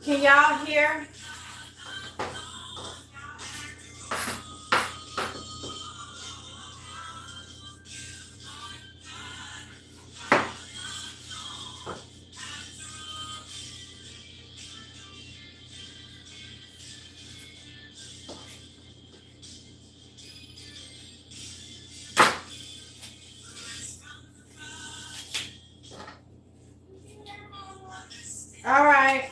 Can y'all hear? All right.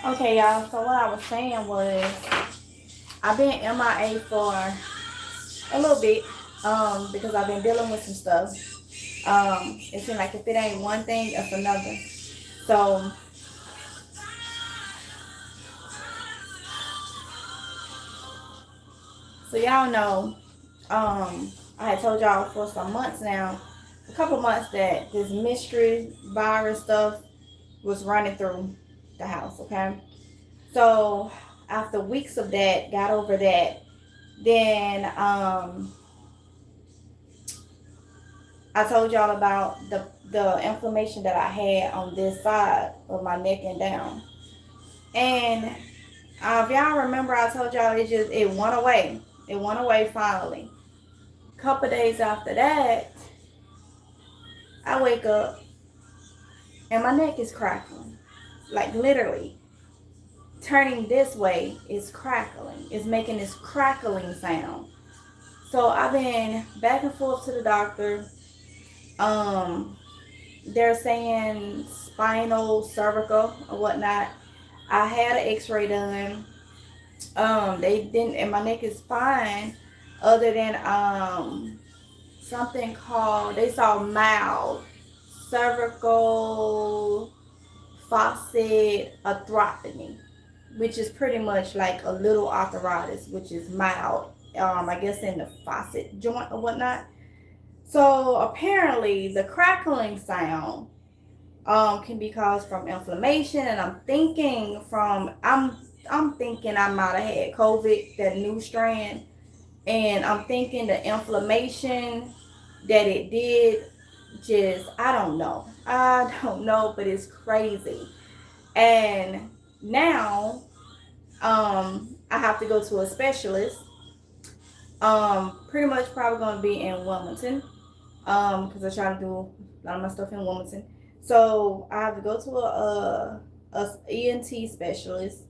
Okay, y'all. So what I was saying was I've been MIA for a little bit because I've been dealing with some stuff. It seems like if it ain't one thing, it's another. So y'all know, I had told y'all for some months now, a couple months, that this mystery virus stuff was running through the house, okay? So after weeks of that, got over that, then I told y'all about the inflammation that I had on this side of my neck and down. And if y'all remember, I told y'all it went away. It went away finally. A couple days after that, I wake up and my neck is crackling. Like literally, turning this way is crackling. It's making this crackling sound. So I've been back and forth to the doctor. They're saying spinal, cervical, or whatnot. I had an X-ray done. They didn't, and my neck is fine, other than something called, they saw mild cervical faucet arthropathy, which is pretty much like a little arthritis, which is mild. I guess in the faucet joint or whatnot. So apparently the crackling sound can be caused from inflammation, and I'm thinking I might have had COVID, that new strand, and I'm thinking the inflammation that it did, just I don't know, but it's crazy. And now I have to go to a specialist. Pretty much probably going to be in Wilmington, because I try to do a lot of my stuff in Wilmington. So I have to go to a ENT specialist,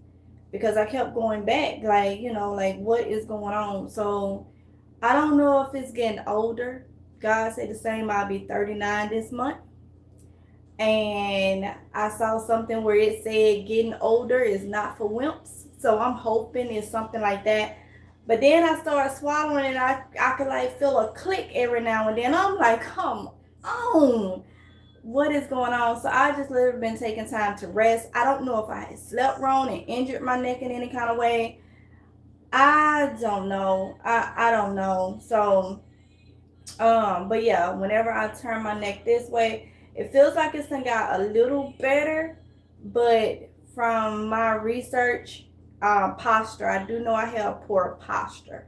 because I kept going back, like, like, what is going on? So I don't know if it's getting older. God said the same. I'll be 39 this month. And I saw something where it said getting older is not for wimps. So I'm hoping it's something like that. But then I started swallowing, and I could like feel a click every now and then. I'm like, come on, what is going on? So I just literally been taking time to rest. I don't know if I had slept wrong and injured my neck in any kind of way. I don't know. I don't know. So but yeah, whenever I turn my neck this way, it feels like it's got a little better. But from my research, posture, I do know I have poor posture.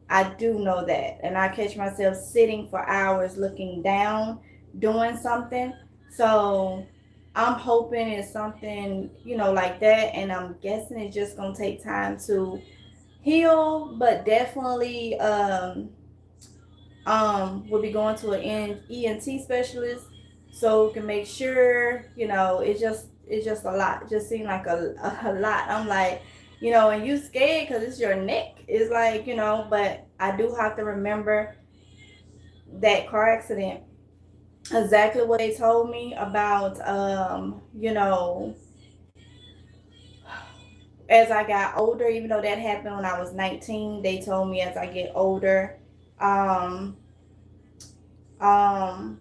I do know that. And I catch myself sitting for hours looking down, doing something. So I'm hoping it's something, like that. And I'm guessing it's just going to take time to heal. But definitely we'll be going to an ENT specialist, so we can make sure, it's just a lot. It just seemed like a lot. I'm like, and you scared because it's your neck. It's like, but I do have to remember that car accident, exactly what they told me about, as I got older, even though that happened when I was 19, they told me as I get older, um, um,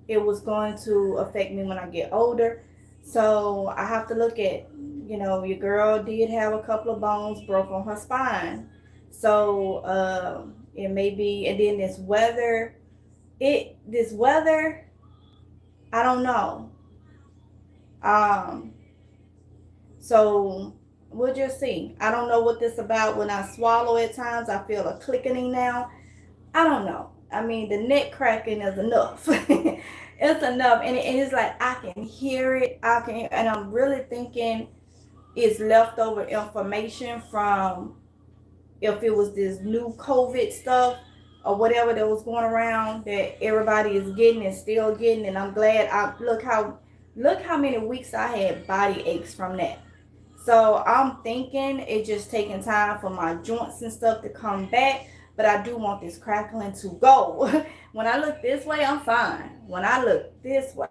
it was going to affect me when I get older. So I have to look at, your girl did have a couple of bones broke on her spine. So it may be, and then this weather, I don't know. Um, so we'll just see. I don't know what this about. When I swallow at times, I feel a clicking now. I don't know. I mean, the neck cracking is enough. It's enough, and it's like I can hear it. And I'm really thinking it's leftover information from if it was this new COVID stuff or whatever that was going around that everybody is getting and still getting. And I'm glad. Look how many weeks I had body aches from that. So I'm thinking it's just taking time for my joints and stuff to come back. But I do want this crackling to go. When I look this way, I'm fine. When I look this way,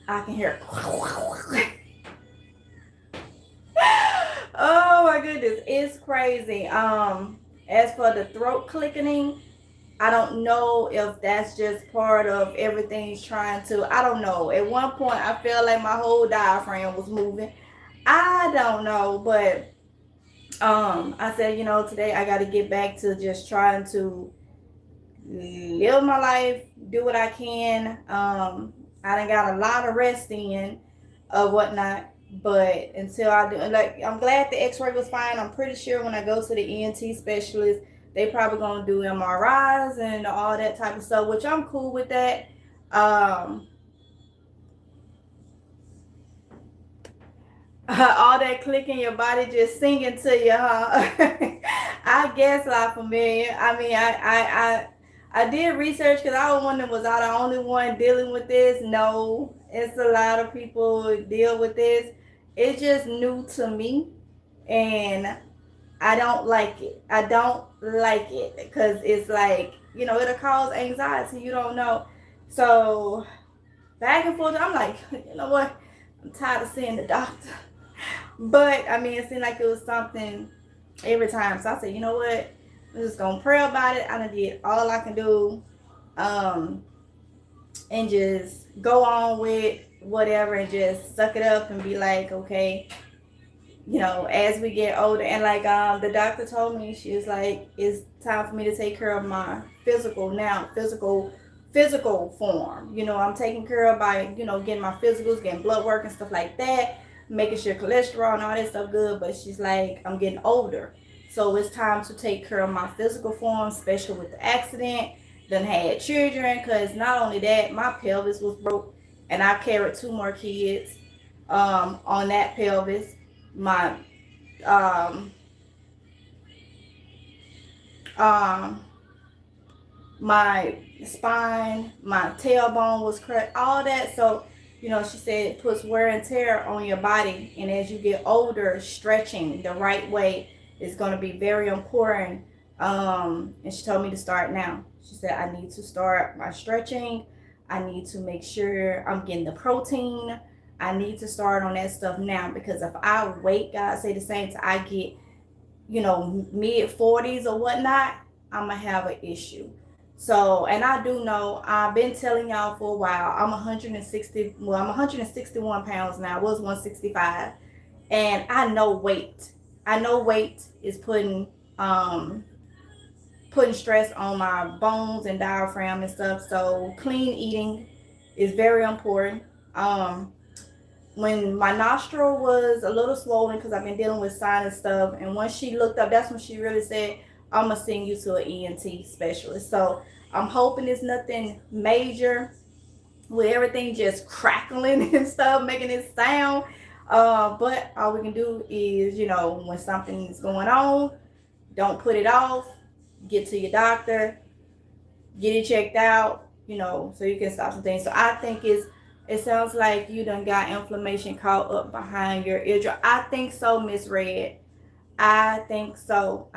I can hear. Oh my goodness, it's crazy. As for the throat clicking, I don't know if that's just part of everything's trying to. I don't know. At one point, I felt like my whole diaphragm was moving. I don't know, but I said, today I got to get back to just trying to live my life, do what I can. I done got a lot of rest in or whatnot, but until I do, like, I'm glad the x-ray was fine. I'm pretty sure when I go to the ENT specialist, they probably gonna do MRIs and all that type of stuff, which I'm cool with that. All that clicking, your body just singing to you, huh? I guess I'm familiar. I mean, I did research because I was wondering, was I the only one dealing with this? No, it's a lot of people deal with this. It's just new to me, and I don't like it. I don't like it because it's like, it'll cause anxiety. You don't know. So back and forth, I'm like, you know what? I'm tired of seeing the doctor. But I mean, it seemed like it was something every time. So I said, you know what? I'm just gonna pray about it. I done did all I can do, and just go on with whatever and just suck it up and be like, okay, as we get older. And like the doctor told me, she was like, it's time for me to take care of my physical form. I'm taking care of by, getting my physicals, getting blood work and stuff like that, making sure cholesterol and all that stuff good. But she's like, I'm getting older, so it's time to take care of my physical form, especially with the accident. Done had children, because not only that, my pelvis was broke, and I carried 2 more kids on that pelvis. My my spine, my tailbone was cracked, all that. So she said it puts wear and tear on your body, and as you get older, stretching the right way is going to be very important. And she told me to start now. She said I need to start my stretching. I need to make sure I'm getting the protein. I need to start on that stuff now, because if I wait, God say the same, till I get, mid 40s or whatnot, I'm going to have an issue. So, and I do know, I've been telling y'all for a while, I'm 161 pounds now. I was 165. And I know weight is putting stress on my bones and diaphragm and stuff. So clean eating is very important. When my nostril was a little swollen, because I've been dealing with sinus stuff, and once she looked up, that's when she really said, I'm going to send you to an ENT specialist. So I'm hoping it's nothing major with everything just crackling and stuff, making it sound. But all we can do is, when something is going on, don't put it off. Get to your doctor, get it checked out, so you can stop some things. So I think it sounds like you done got inflammation caught up behind your eardrum. I think so, Miss Red. I think so.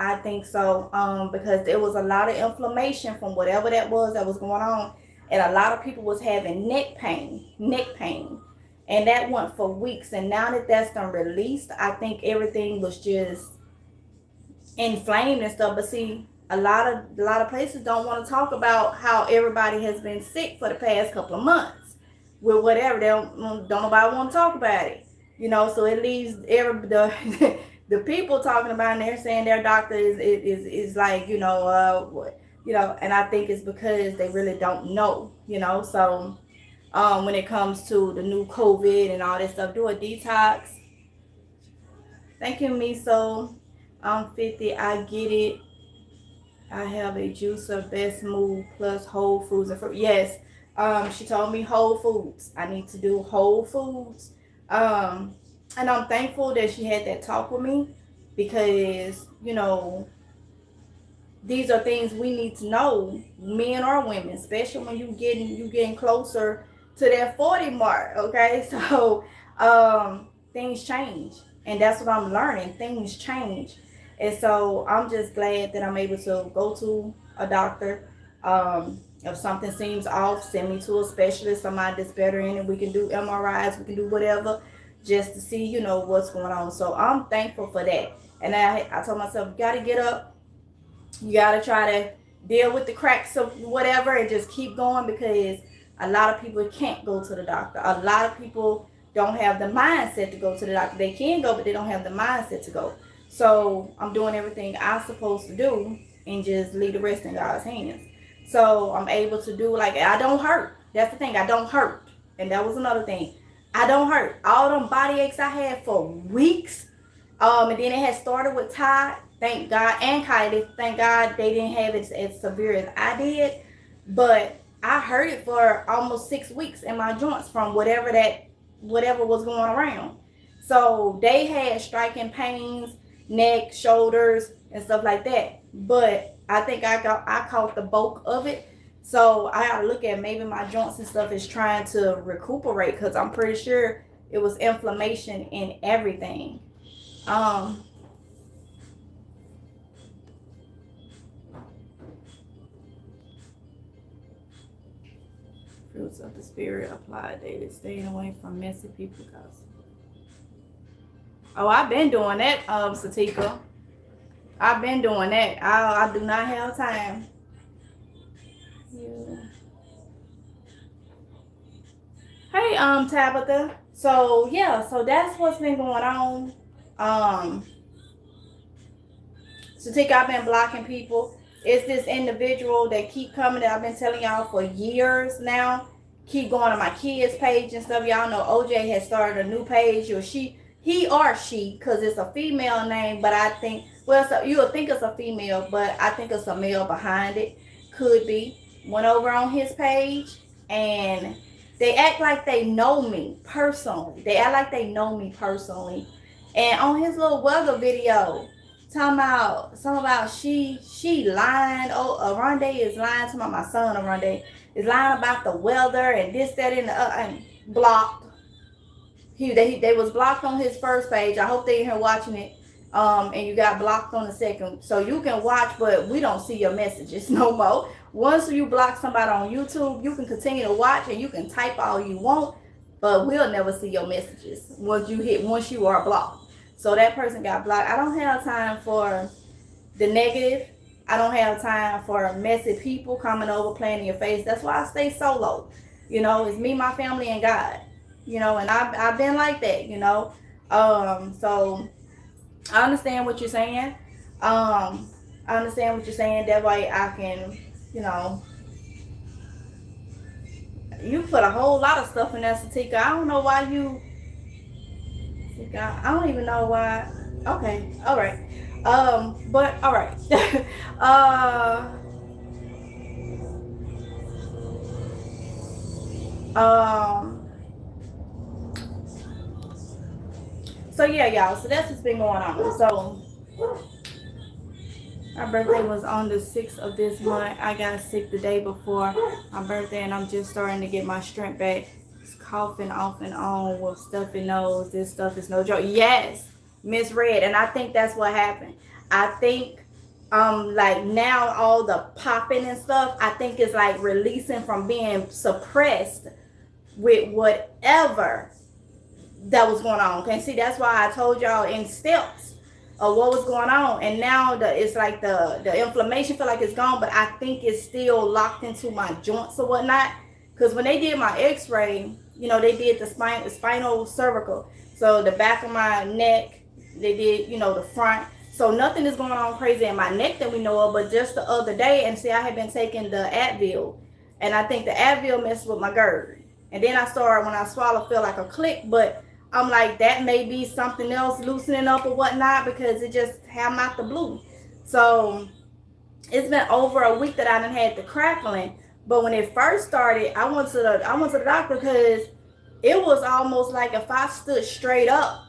Because there was a lot of inflammation from whatever that was going on. And a lot of people was having neck pain. And that went for weeks. And now that that's done released, I think everything was just inflamed and stuff. But see, a lot of places don't want to talk about how everybody has been sick for the past couple of months with whatever. They don't nobody want to talk about it. So it leaves the people talking about, and they're saying their doctor is like, and I think it's because they really don't know, So when it comes to the new COVID and all this stuff, do a detox. Thank you, Miso. I'm 50. I get it. I have a juicer, best move, plus whole foods and fruit. Yes. She told me whole foods. I need to do whole foods. And I'm thankful that she had that talk with me, because, these are things we need to know, men or women, especially when you getting closer to that 40 mark. Okay. So things change, and that's what I'm learning. Things change. And so I'm just glad that I'm able to go to a doctor. If something seems off, send me to a specialist, somebody that's better in it. We can do MRIs, we can do whatever, just to see, what's going on. So I'm thankful for that. And I told myself, you got to get up. You got to try to deal with the cracks of whatever and just keep going, because a lot of people can't go to the doctor. A lot of people don't have the mindset to go to the doctor. They can go, but they don't have the mindset to go. So I'm doing everything I'm supposed to do and just leave the rest in God's hands. So I'm able to do, like, I don't hurt. That's the thing. I don't hurt. And that was another thing. I don't hurt. All them body aches I had for weeks. And then it had started with Ty. Thank God. And Kiy-Lee. Thank God they didn't have it as severe as I did. But I hurt it for almost 6 weeks in my joints from whatever was going around. So they had striking pains, neck, shoulders, and stuff like that. But I think I caught the bulk of it. So I gotta look at, maybe my joints and stuff is trying to recuperate, because I'm pretty sure it was inflammation in everything. Fruits of the spirit applied daily, staying away from messy people. Oh, I've been doing that, Satika. I've been doing that. I do not have time. Yeah. Hey, Tabitha. So yeah, so that's what's been going on. Satika, I've been blocking people. It's this individual that keep coming that I've been telling y'all for years now. Keep going to my kids' page and stuff. Y'all know OJ has started a new page, or he or she, because it's a female name, but I think, well, so you'll think it's a female, but I think it's a male behind it. Could be. Went over on his page, and they act like they know me personally. And on his little weather video, talking about she lying. Oh, Oronde is lying. Talking about my son Oronde is lying about the weather and this, that, and blocked. They was blocked on his first page. I hope they in here watching it. And you got blocked on the second. So you can watch, but we don't see your messages no more. Once you block somebody on YouTube, you can continue to watch and you can type all you want, but we'll never see your messages once you are blocked. So that person got blocked. I don't have time for the negative. I don't have time for messy people coming over playing in your face. That's why I stay solo. It's me, my family, and God. And I've been like that, So I understand what you're saying. That way I can, you put a whole lot of stuff in there, Satika. I don't know why I don't even know why. Okay, all right. But all right. So yeah, y'all. So that's what's been going on. So my birthday was on the 6th of this month. I got sick the day before my birthday, and I'm just starting to get my strength back. It's coughing off and on with stuffy nose. This stuff is no joke. Yes, misread, and I think that's what happened. I think like now all the popping and stuff, I think it's like releasing from being suppressed with whatever that was going on. Okay, see, that's why I told y'all in steps. of what was going on. And now it's like the inflammation feel like it's gone, but I think it's still locked into my joints or whatnot. Because when they did my x-ray, you know, they did the spinal cervical. So the back of my neck, they did, you know, the front. So nothing is going on crazy in my neck that we know of, but just the other day, and see, I had been taking the Advil, and I think the Advil messed with my GERD. And then I started, when I swallow, feel like a click, but I'm like, that may be something else loosening up or whatnot, because it just happened out the blue. So it's been over a week that I done had the crackling. But when it first started, I went to the doctor because it was almost like if I stood straight up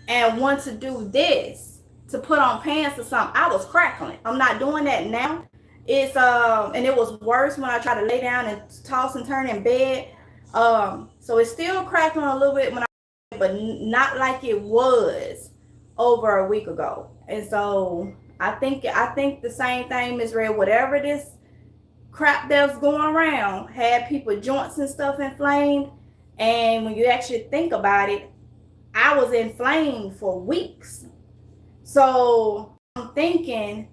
and want to do this, to put on pants or something, I was crackling. I'm not doing that now. It's and it was worse when I tried to lay down and toss and turn in bed. So it's still crackling a little bit but not like it was over a week ago. And so I think the same thing, Ms. Red, whatever this crap that's going around had people joints and stuff inflamed. And when you actually think about it, I was inflamed for weeks. So I'm thinking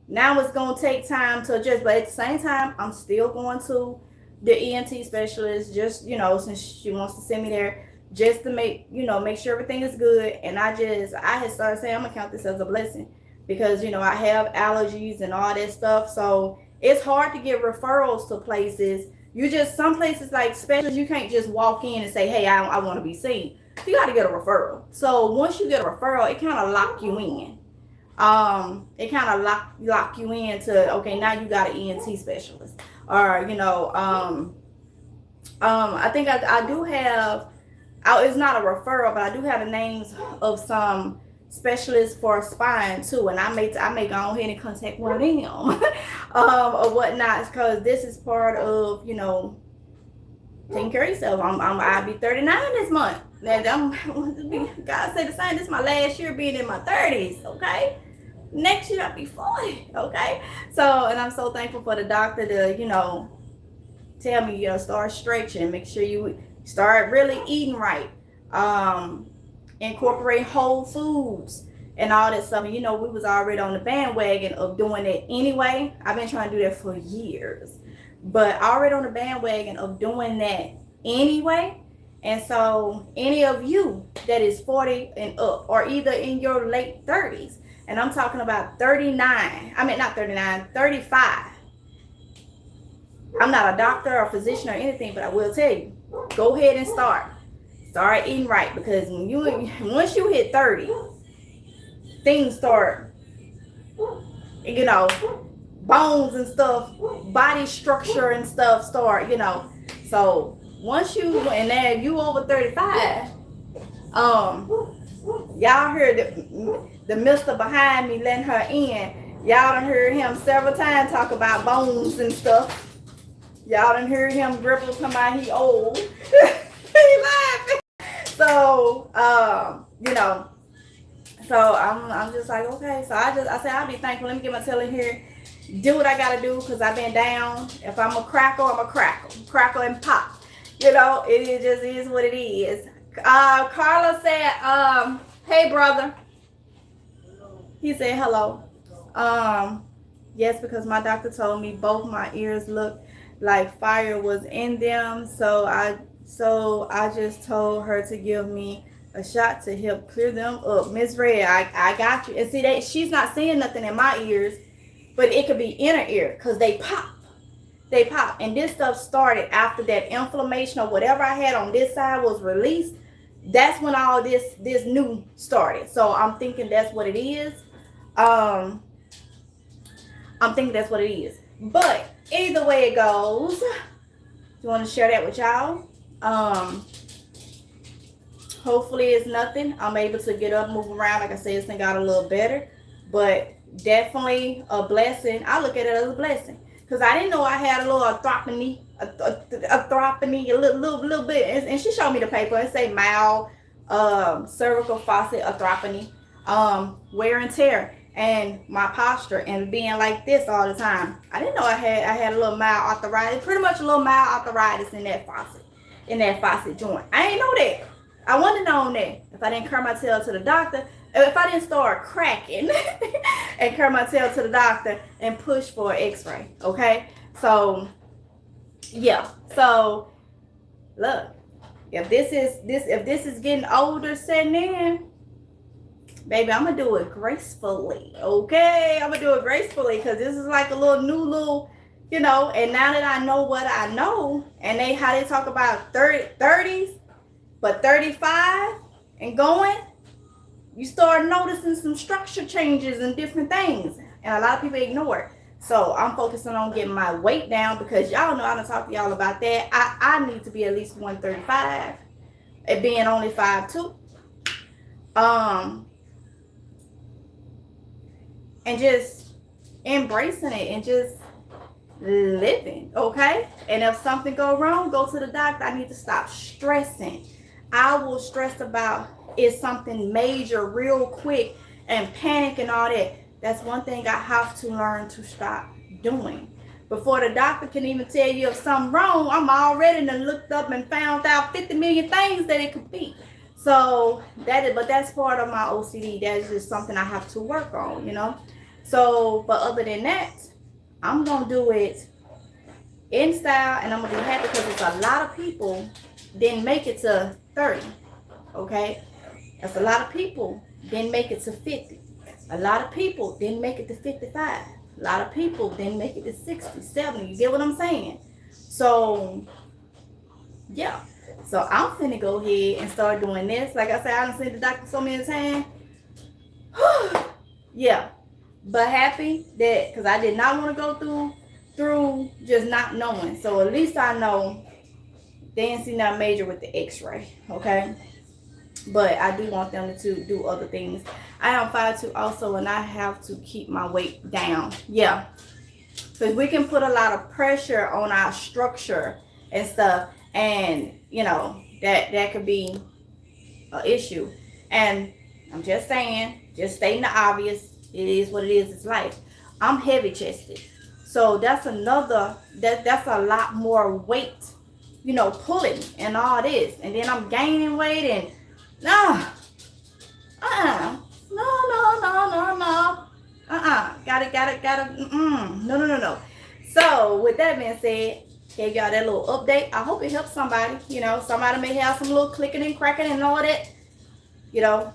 now it's going to take time to adjust, but at the same time, I'm still going to the ENT specialist, just, you know, since she wants to send me there, just to make sure everything is good. And I had started saying I'm going to count this as a blessing because, you know, I have allergies and all that stuff. So it's hard to get referrals to places. Some places like specialists, you can't just walk in and say, hey, I want to be seen. You got to get a referral. So once you get a referral, it kind of lock you in. It kind of lock you into, okay, now you got an ENT specialist. Or, you know, I think I do have, it's not a referral, but I do have the names of some specialists for spine too. And I may go ahead and contact one of them or whatnot, because this is part of, you know, taking care of yourself. I'll be 39 this month. God said the same. This is my last year being in my 30s, okay? Next year I'll be 40, okay? So, and I'm so thankful for the doctor to, you know, tell me, you know, start stretching, make sure you start really eating right, incorporate whole foods and all that stuff. And, you know, we was already on the bandwagon of doing it anyway. I've been trying to do that for years, but already on the bandwagon of doing that anyway. And so any of you that is 40 and up, or either in your late 30s, and I'm talking about 35. I'm not a doctor or physician or anything, but I will tell you, go ahead and start eating right, because once you hit 30, things start, you know, bones and stuff, body structure and stuff start, you know. So once you, and then if you over 35, y'all heard the mister behind me letting her in. Y'all done heard him several times talk about bones and stuff. Y'all done heard him gripple come out, he old. He laughing. So, you know, so I'm just like, okay. So I said, I'll be thankful. Let me get my tail in here, do what I gotta do, because I've been down. If I'm a crackle, I'm a crackle and pop. You know, it just is what it is. Carla said, hey brother. He said hello. Yes, because my doctor told me both my ears looked like fire was in them. So I just told her to give me a shot to help clear them up. Miss Red, I got you. And see, she's not seeing nothing in my ears, but it could be inner ear, because they pop. And this stuff started after that inflammation or whatever I had on this side was released. That's when all this new started. So I'm thinking that's what it is. I'm thinking that's what it is. But either way it goes, you want to share that with y'all. Hopefully it's nothing. I'm able to get up, move around. Like I said, this thing got a little better. But definitely a blessing. I look at it as a blessing, because I didn't know I had a little arthropathy, a little bit. And she showed me the paper. It say mild cervical facet arthropathy, wear and tear, and my posture and being like this all the time. I didn't know I had a little mild arthritis, pretty much a little mild arthritis in that facet joint. I ain't know that. I wouldn't have known that if I didn't curl my tail to the doctor. if I didn't start cracking and curl my tail to the doctor and push for an x-ray, okay? So, yeah. So, look, if this is getting older setting in, baby, I'm gonna do it gracefully, okay? I'm gonna do it gracefully because this is like a little, you know, and now that I know what I know, and how they talk about 30s, but 35 and going, you start noticing some structure changes and different things, and a lot of people ignore it. So I'm focusing on getting my weight down because y'all know I done talked to y'all about that. I need to be at least 135, it being only 5'2". And just embracing it and just living, okay? And if something go wrong, go to the doctor. I need to stop stressing. I will stress about is something major real quick and panic and all that. That's one thing I have to learn to stop doing. Before the doctor can even tell you if something wrong, I'm already done looked up and found out 50 million things that it could be. So but that's part of my OCD. That's just something I have to work on, you know. So, but other than that, I'm gonna do it in style, and I'm gonna be happy because it's a lot of people didn't make it to 30. Okay, that's a lot of people didn't make it to 50. A lot of people didn't make it to 55. A lot of people didn't make it to 60, 70. You get what I'm saying? So, yeah. So I'm finna go ahead and start doing this. Like I said, I done seen the doctor so many times. Yeah. But happy that, because I did not want to go through just not knowing. So at least I know they didn't see nothing major with the x-ray. Okay. But I do want them to do other things. I am 5'2" also, and I have to keep my weight down. Yeah. Because we can put a lot of pressure on our structure and stuff. And, you know, that could be an issue. And I'm just saying, just stating the obvious. It is what it is. It's life. I'm heavy chested. So that's that's a lot more weight, you know, pulling and all this. And then I'm gaining weight and no. Gotta. No. So with that being said, gave y'all that little update. I hope it helps somebody. You know, somebody may have some little clicking and cracking and all that. You know,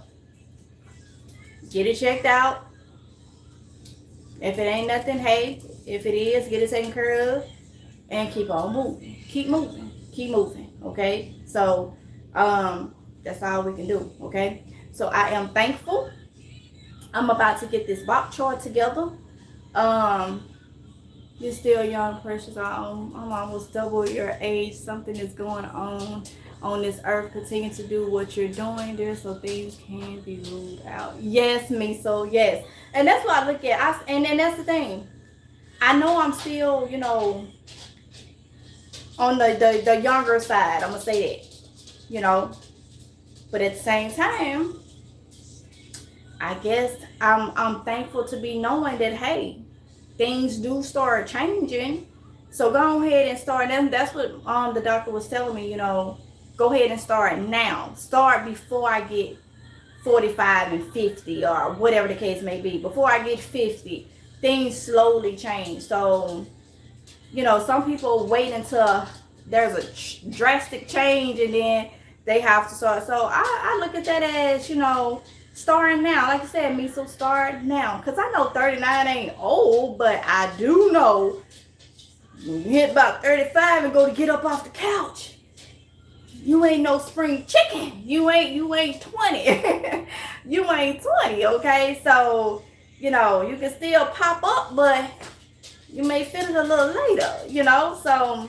get it checked out. If it ain't nothing, hey, if it is, get it taken care of and keep on moving. Keep moving. Okay. So, that's all we can do. Okay. So I am thankful. I'm about to get this box chart together. You're still young, precious. I'm almost double your age. Something is going on this earth. Continue to do what you're doing there so things can be ruled out. Yes, me. So yes. And that's what I look at. And that's the thing. I know I'm still, you know, on the younger side. I'm going to say that, you know. But at the same time, I guess I'm thankful to be knowing that, hey, things do start changing. So go ahead and start them. That's what the doctor was telling me, you know, go ahead and start now. Start before I get 45 and 50 or whatever the case may be. Before I get 50, things slowly change. So, you know, some people wait until there's a drastic change and then they have to start. So I look at that as, you know, starting now. Like I said, me, so start now. Because I know 39 ain't old, but I do know when you hit about 35 and go to get up off the couch, you ain't no spring chicken. You ain't 20. You ain't 20, okay? So, you know, you can still pop up, but you may feel it a little later, you know? So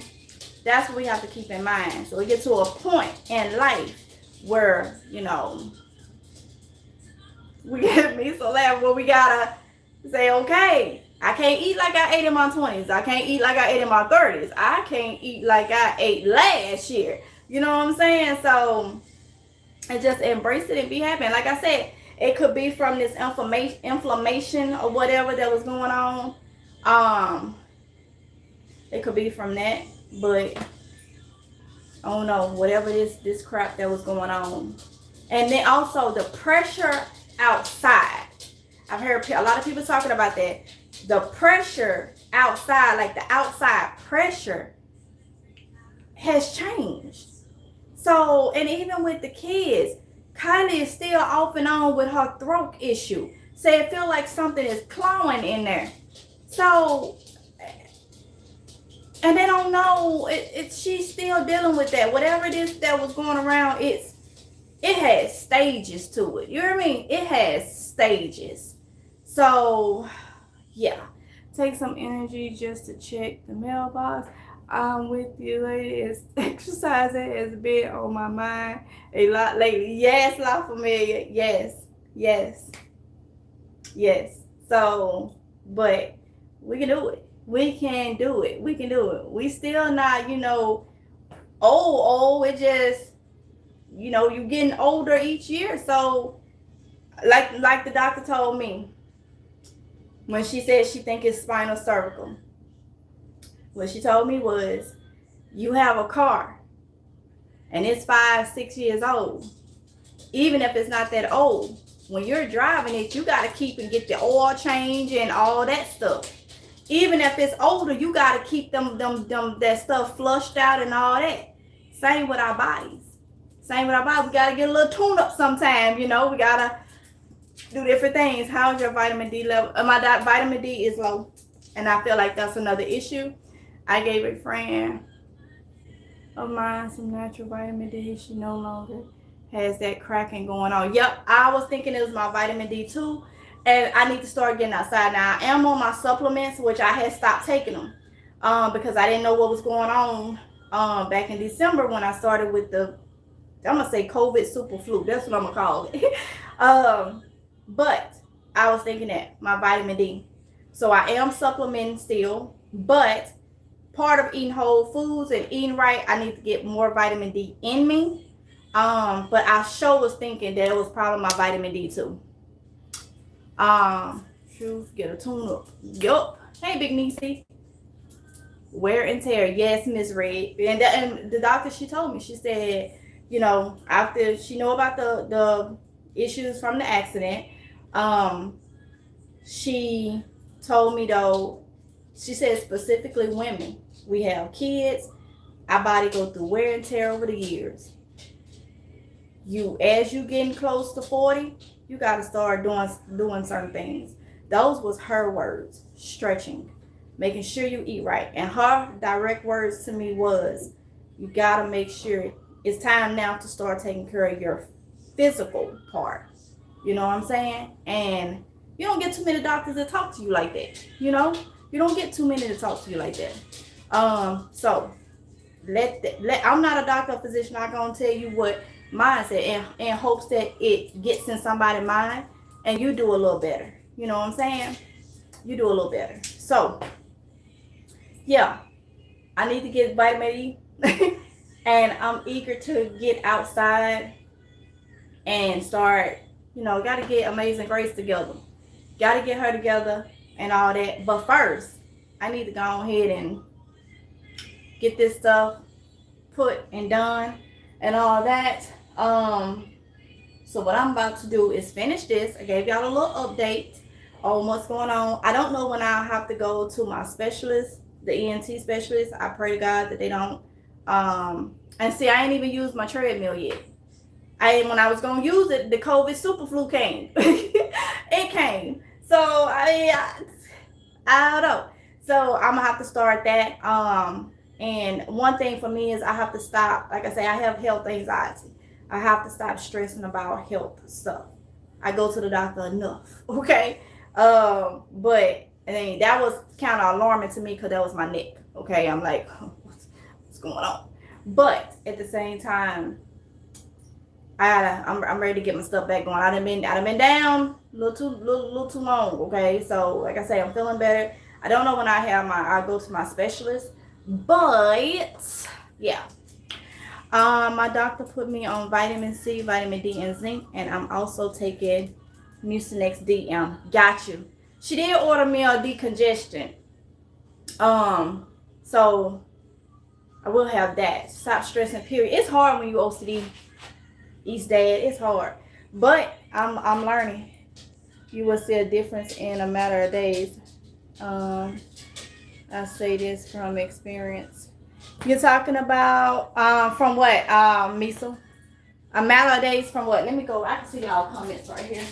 that's what we have to keep in mind. So we get to a point in life where, you know, we get me so laugh where we gotta say, okay, I can't eat like I ate in my 20s. I can't eat like I ate in my 30s. I can't eat like I ate last year. You know what I'm saying? So, and just embrace it and be happy. And like I said, it could be from this inflammation or whatever that was going on. It could be from that, but I don't know, whatever this crap that was going on. And then also the pressure outside. I've heard a lot of people talking about that. The pressure outside, like the outside pressure, has changed. So, and even with the kids, Kiy-Lee is still off and on with her throat issue. So it feels like something is clawing in there. So, and they don't know, she's still dealing with that. Whatever it is that was going around, it has stages to it. You know what I mean? It has stages. So, yeah. Take some energy just to check the mailbox. I'm with you, lady. Exercising has been on my mind a lot lately. Yes, La Familia. Yes. So, but we can do it. We can do it. We still not, old. It just, you getting older each year. So, like the doctor told me, when she said she think it's spinal cervical, what she told me was, you have a car and it's 5-6 years old. Even if it's not that old, when you're driving it, you got to keep and get the oil change and all that stuff. Even if it's older, you got to keep them that stuff flushed out and all that. Same with our bodies. We got to get a little tune up sometime, we got to do different things. How's your vitamin D level? My vitamin D is low, and I feel like that's another issue. I gave a friend of mine some natural vitamin D. She no longer has that cracking going on. Yep, I was thinking it was my vitamin D too, and I need to start getting outside. Now, I am on my supplements, which I had stopped taking them because I didn't know what was going on back in December when I started with I'm going to say COVID super flu. That's what I'm going to call it. But I was thinking that my vitamin D. So I am supplementing still, but part of eating whole foods and eating right, I need to get more vitamin D in me. But I sure was thinking that it was probably my vitamin D too. Truth, get a tune up. Yup. Hey, Big Niecy. Wear and tear. Yes, Miss Red. And the doctor, she told me, she said, after she know about the issues from the accident, she told me though, she said specifically women, we have kids, our body go through wear and tear over the years. As you getting close to 40, you got to start doing certain things. Those was her words. Stretching, making sure you eat right. And her direct words to me was, you got to make sure it's time now to start taking care of your physical part. You know what I'm saying? And you don't get too many doctors that talk to you like that. You don't get too many to talk to you like that. So I'm not a doctor or physician. I'm gonna tell you what mine said in hopes that it gets in somebody's mind and you do a little better. You know what I'm saying? You do a little better. So yeah, I need to get vitamin E and I'm eager to get outside and start, got to get Amazing Grace together. Got to get her together and all that. But first, I need to go ahead and get this stuff put and done and all that. So what I'm about to do is finish this. I gave y'all a little update on what's going on. I don't know when I'll have to go to my specialist, the ENT specialist. I pray to God that they don't. And see, I ain't even used my treadmill yet. When I was going to use it, the COVID super flu came. It came. So, I don't know. So, I'm going to have to start that. And one thing for me is I have to stop. Like I say, I have health anxiety. I have to stop stressing about health stuff. I go to the doctor enough. Okay? But that was kind of alarming to me because that was my neck. Okay? I'm like, what's going on? But at the same time, I'm ready to get my stuff back going. I done been down a little too long. Okay, so like I say, I'm feeling better. I don't know when I go to my specialist, but yeah. My doctor put me on vitamin C, vitamin D, and zinc, and I'm also taking Mucinex DM. Got you. She did order me a decongestant. So I will have that. Stop stressing. Period. It's hard when you OCD. East Dad, it's hard. But I'm learning. You will see a difference in a matter of days. I say this from experience. You're talking about from what, Miso? A matter of days from what? Let me go. I can see y'all comments right here.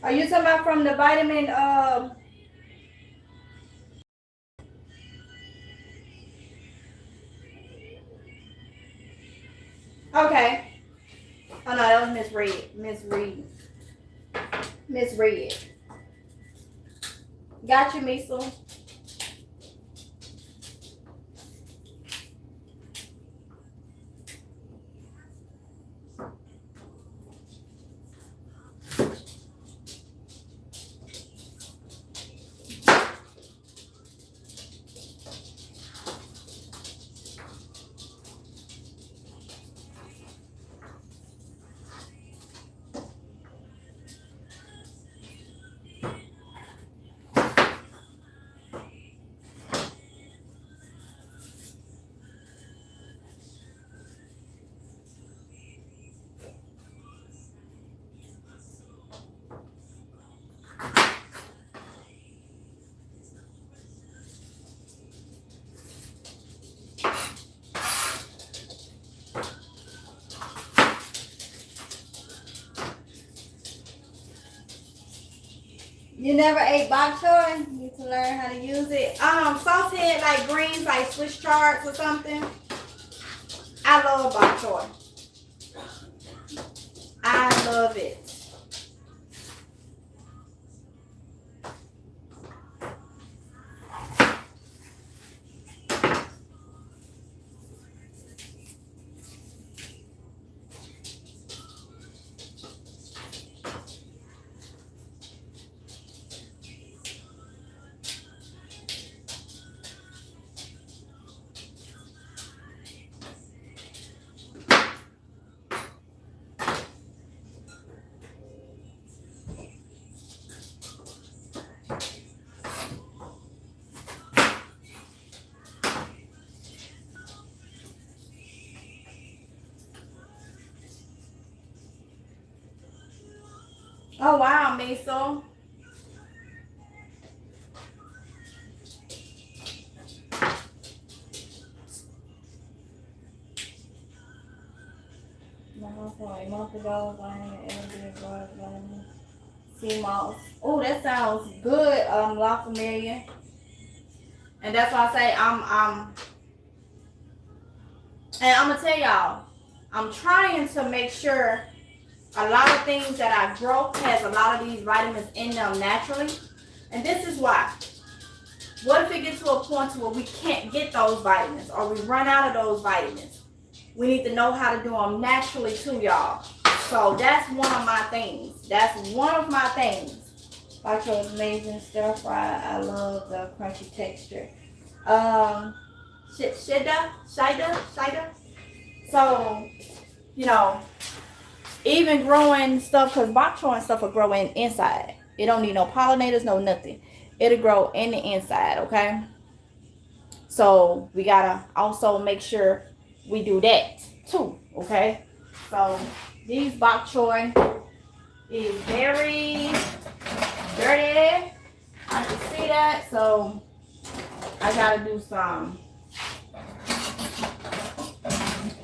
Are you talking about from the vitamin? Okay. Oh no, that was Miss Reed. Got you, Miso. You never ate bok choy? You need to learn how to use it. Sauteed like greens, like Swiss charts or something. I love bok choy. I love it. Oh wow, Miso. A month ago, sea moss. Oh, that sounds good, La Familia. And that's why I say and I'm gonna tell y'all, I'm trying to make sure a lot of things that I grow has a lot of these vitamins in them naturally. And this is why. What if it gets to a point where we can't get those vitamins or we run out of those vitamins? We need to know how to do them naturally too, y'all. So that's one of my things. That's one of my things. Bok choy is amazing. Stir fry. I love the crunchy texture. Shida. So, you know, even growing stuff, because bok choy and stuff will grow inside. It don't need no pollinators, no nothing. It'll grow in the inside, okay? So we gotta also make sure we do that too, okay? So these bok choy is very dirty. I can see that, so I gotta do some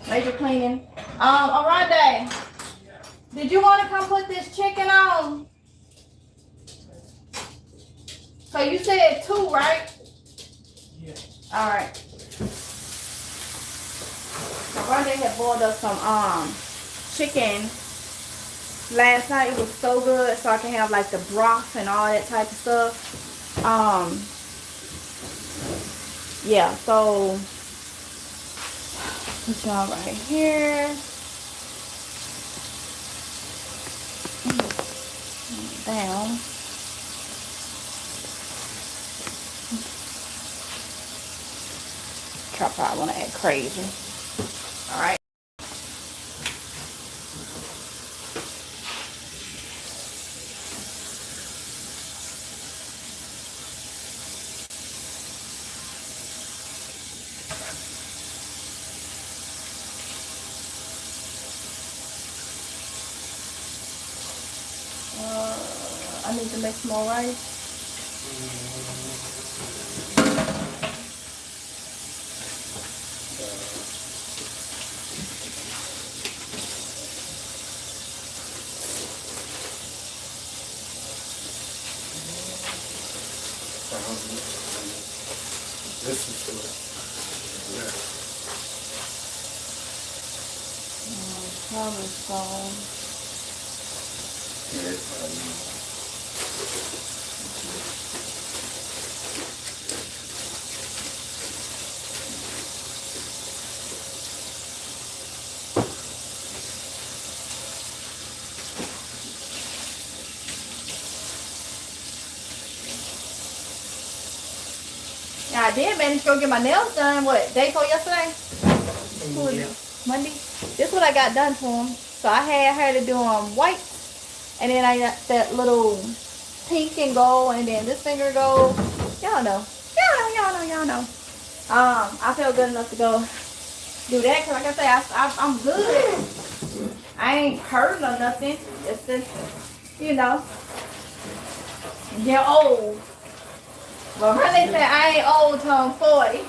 major cleaning. Oronde, did you want to come put this chicken on? So you said 2, right? Yeah. All right. Oronde had boiled up some chicken last night. It was so good, so I can have like the broth and all that type of stuff. Yeah. So put y'all right here. Down. Probably want to act crazy. All right. I need to make some more rice. Listen to it. Cobblestone. Yeah, it's probably. Yeah, I did manage to go get my nails done, what, day before yesterday? Yeah. Monday. This is what I got done for him. So I had her to do white, and then I got that little pink and gold, and then this finger gold. Y'all know. Y'all know. I feel good enough to go do that, because like I say, I'm good. I ain't hurting or nothing. It's just, you know, get old. Well, when they say I ain't old till I'm 40,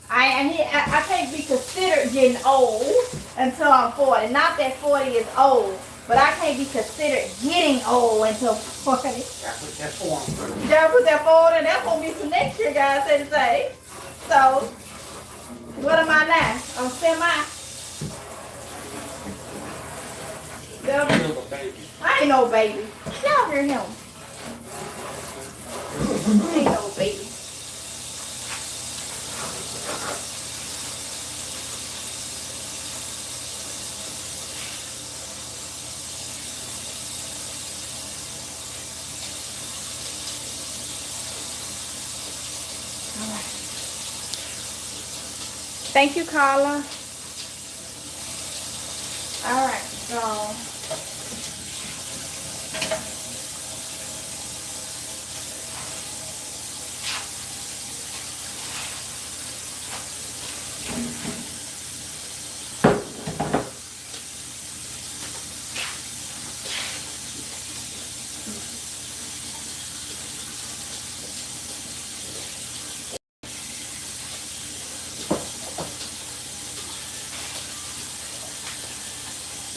I can't be considered getting old until I'm 40. Not that 40 is old, but I can't be considered getting old until 40. Gotta put that form first. You gotta put that forward, and that's gonna be some next year, guys, said to say. So, what am I now? I'm semi. Little baby. I ain't no baby. Y'all hear him. I ain't no baby. Thank you, Carla. All right, so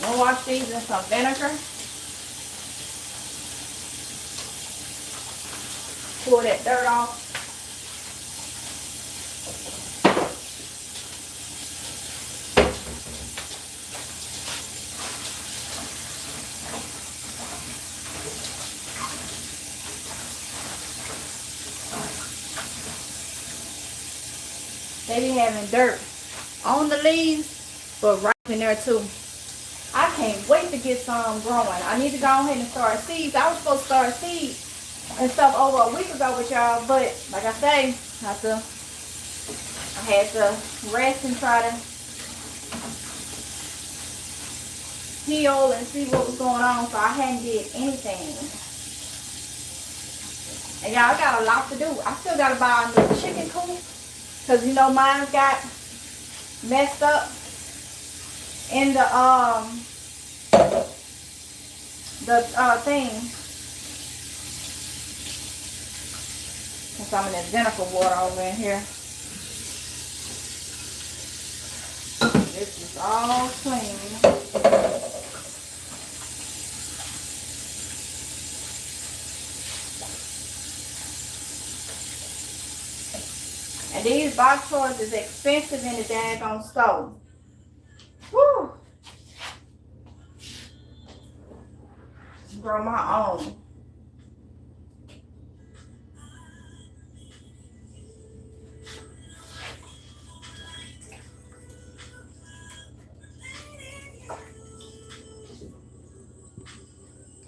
I'm gonna wash these in some vinegar. Pull that dirt off. They be having dirt on the leaves, but right in there too. I can't wait to get some growing. I need to go ahead and start seeds. I was supposed to start seeds and stuff over a week ago with y'all, but like I say, I had to rest and try to heal and see what was going on, so I hadn't did anything. And y'all, I got a lot to do. I still got to buy a new chicken coop, because you know mine got messed up in the thing. Since I'm in identical water over in here. This is all clean. And these box toys is expensive in the daggone store. Woo! Grow my own.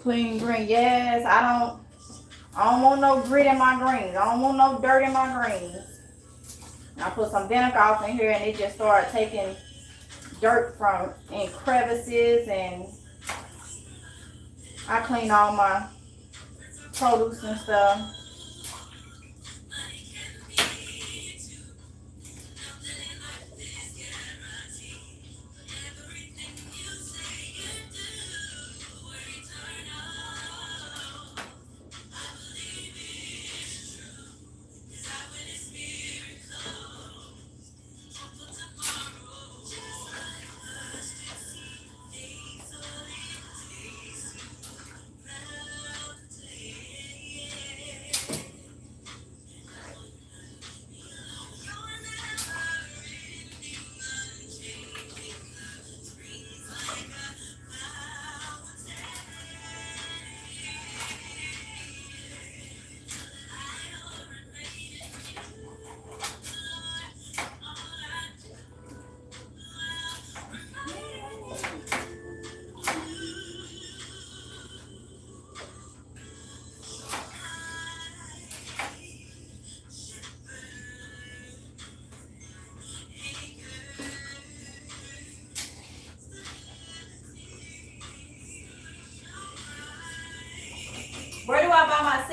Clean green, yes. I don't want no grit in my greens. I don't want no dirt in my greens. I put some vinegar in here, and it just started taking dirt from in crevices, and I clean all my produce and stuff.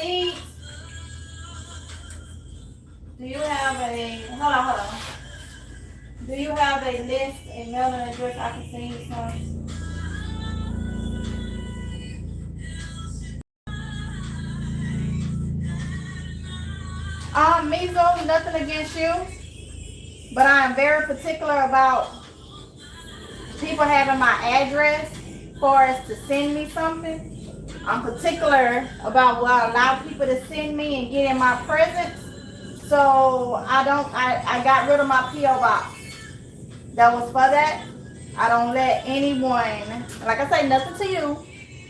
seeds? Do you have a, hold on. Do you have a list, a mailing address I can send you some? Measles, nothing against you, but I am very particular about people having my address for us to send me something. I'm particular about what I allow people to send me and get in my presence. So I got rid of my P.O. box. That was for that. I don't let anyone, like I say, nothing to you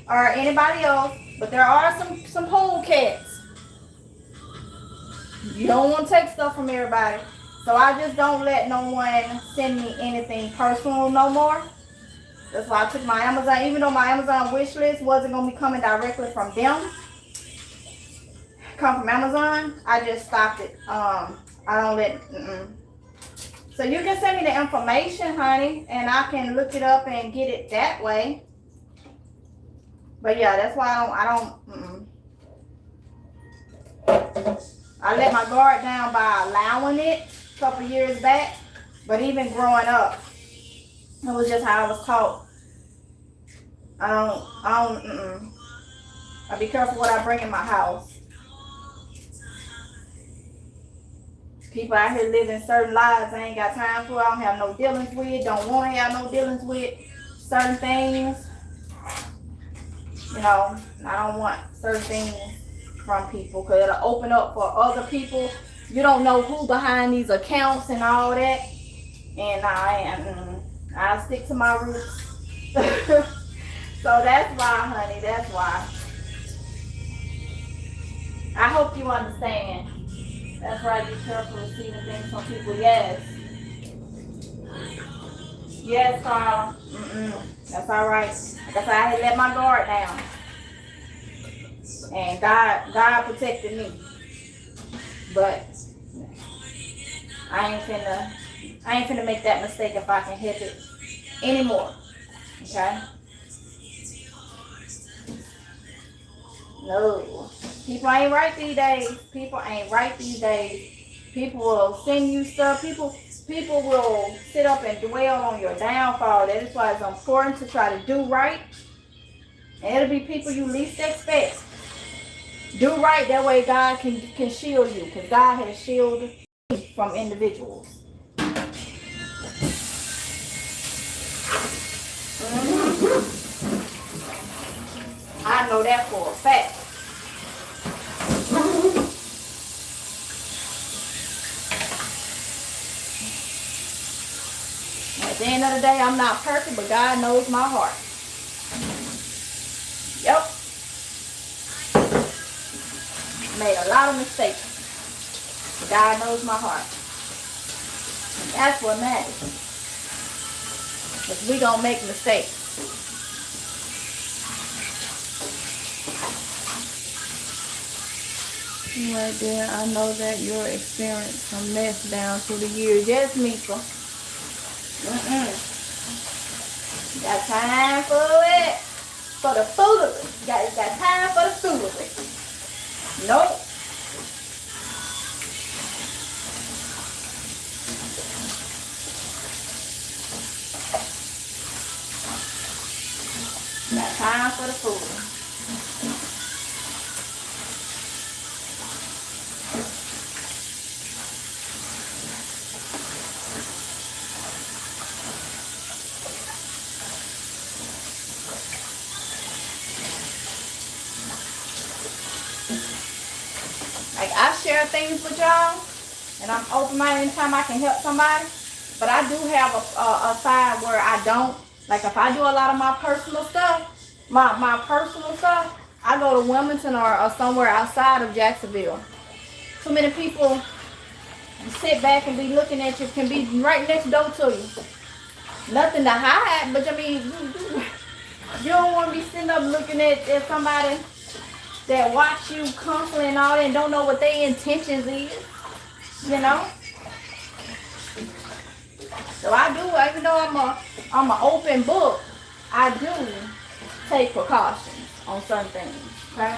or anybody else, but there are some whole cats. You don't want to take stuff from everybody. So I just don't let no one send me anything personal no more. That's why I took my Amazon, even though my Amazon wish list wasn't going to be coming directly from them, come from Amazon, I just stopped it. I don't let, So you can send me the information, honey, and I can look it up and get it that way. But yeah, that's why I let my guard down by allowing it a couple years back. But even growing up, it was just how I was taught. I be careful what I bring in my house. People out here living certain lives I ain't got time for. I don't have no dealings with. Don't want to have no dealings with certain things. You know, I don't want certain things from people because it'll open up for other people. You don't know who behind these accounts and all that. And I'll stick to my roots. So that's why, honey, that's why. I hope you understand. That's right, be careful receiving things from people. Yes. Yes, Carla. That's all right. Like I said, I had let my guard down. And God protected me. But I ain't finna make that mistake if I can help it anymore. Okay? No. People ain't right these days. People ain't right these days. People will send you stuff. People will sit up and dwell on your downfall. That is why it's important to try to do right. And it'll be people you least expect. Do right, that way God can shield you. Because God has shielded you from individuals. I know that for a fact. At the end of the day, I'm not perfect, but God knows my heart. Yep. Made a lot of mistakes. But God knows my heart. And that's what matters. Because we gonna make mistakes. Right there, I know that you're experiencing some mess down through the years. Yes, Mika. Got time for it. For the foolery. Got time for the foolery. Nope. Got time for the foolery. Like, I share things with y'all, and I'm open-minded anytime I can help somebody. But I do have a side where I don't. Like, if I do a lot of my personal stuff, my personal stuff, I go to Wilmington or somewhere outside of Jacksonville. Too many people sit back and be looking at you, can be right next door to you. Nothing to hide, but I mean, you don't want to be sitting up looking at somebody that watch you constantly and all that and don't know what their intentions is, you know. So I do, even though I'm an open book, I do take precautions on certain things, okay?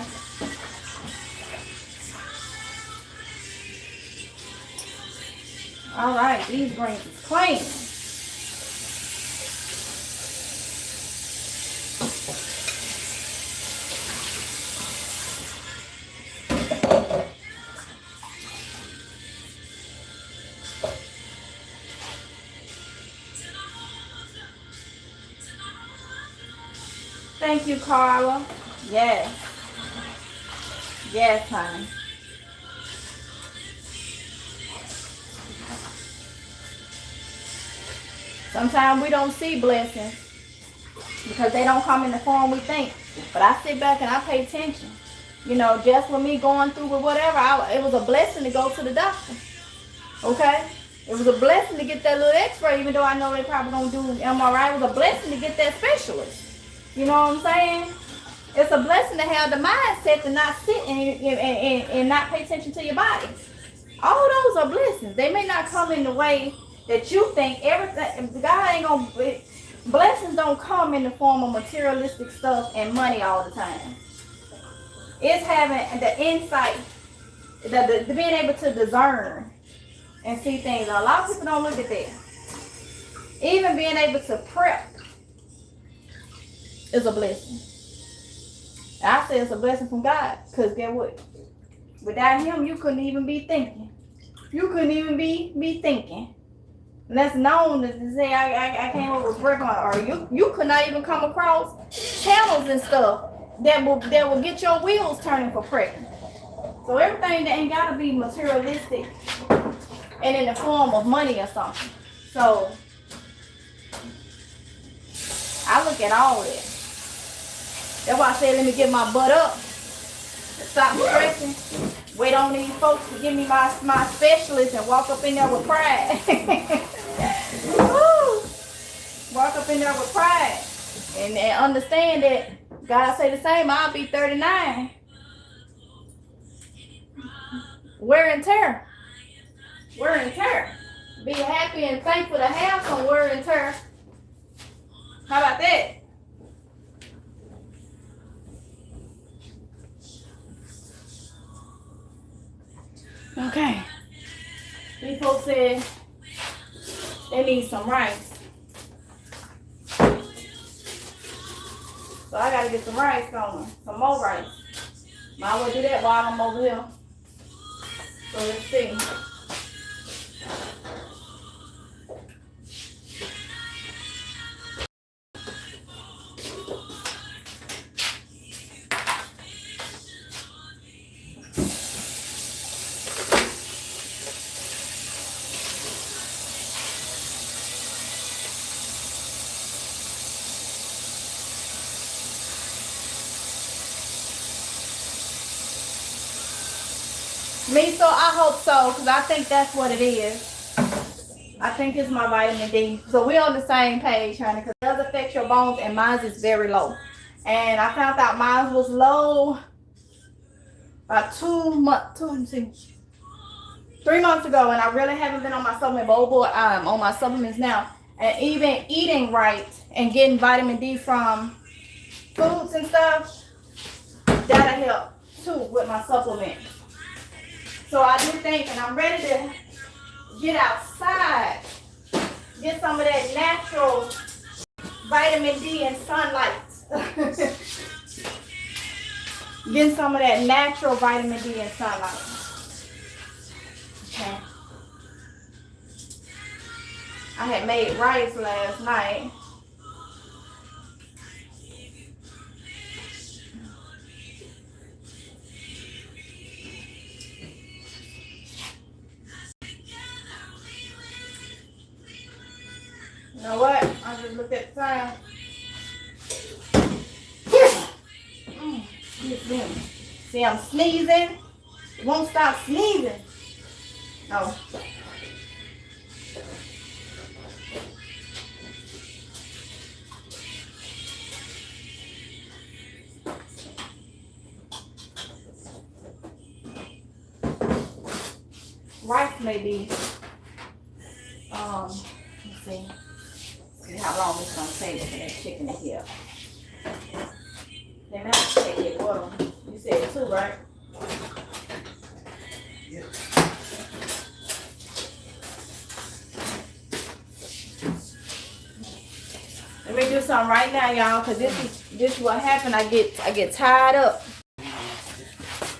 All right, these greens is clean. Thank you, Carla. Yes. Yes, honey. Sometimes we don't see blessings because they don't come in the form we think. But I sit back and I pay attention. You know, just with me going through with whatever, it was a blessing to go to the doctor. Okay? It was a blessing to get that little x-ray, even though I know they probably don't do MRI. It was a blessing to get that specialist. You know what I'm saying? It's a blessing to have the mindset to not sit and not pay attention to your body. All those are blessings. They may not come in the way that you think. Everything, God ain't gonna, blessings don't come in the form of materialistic stuff and money all the time. It's having the insight, the being able to discern and see things. A lot of people don't look at that. Even being able to prep is a blessing. I say it's a blessing from God, because guess what? Without him, you couldn't even be thinking. You couldn't even be thinking. And that's known to say I came up with work on, or you could not even come across channels and stuff that will get your wheels turning for pregnant. So everything that ain't gotta be materialistic and in the form of money or something. So I look at all that. That's why I said let me get my butt up and stop stressing. Wait on these folks to give me my specialist and walk up in there with pride. Woo! Walk up in there with pride and understand that God say the same. I'll be 39. Wear and tear. Wear and tear. Be happy and thankful to have some wear and tear. How about that? Okay. These folks said they need some rice. So I gotta get some rice going. Some more rice. Might as well do that while I'm over here. So let's see. Me, so I hope so, because I think that's what it is. I think it's my vitamin D. So we're on the same page, honey, because it does affect your bones, and mine is very low. And I found out mine was low about 3 months ago, and I really haven't been on my supplement, but I'm on my supplements now. And even eating right and getting vitamin D from foods and stuff, that'll help too with my supplement. So I do think, and I'm ready to get outside, get some of that natural vitamin D and sunlight. Get some of that natural vitamin D and sunlight. Okay. I had made rice last night. You know what? I just looked at the time. See, I'm sneezing. It won't stop sneezing. Oh. Rice may be, let's see. See how long it's gonna take for that chicken to heal. Then I have to take it water. You said 2, right? Yeah. Let me do something right now, y'all, because this is what happened. I get tied up.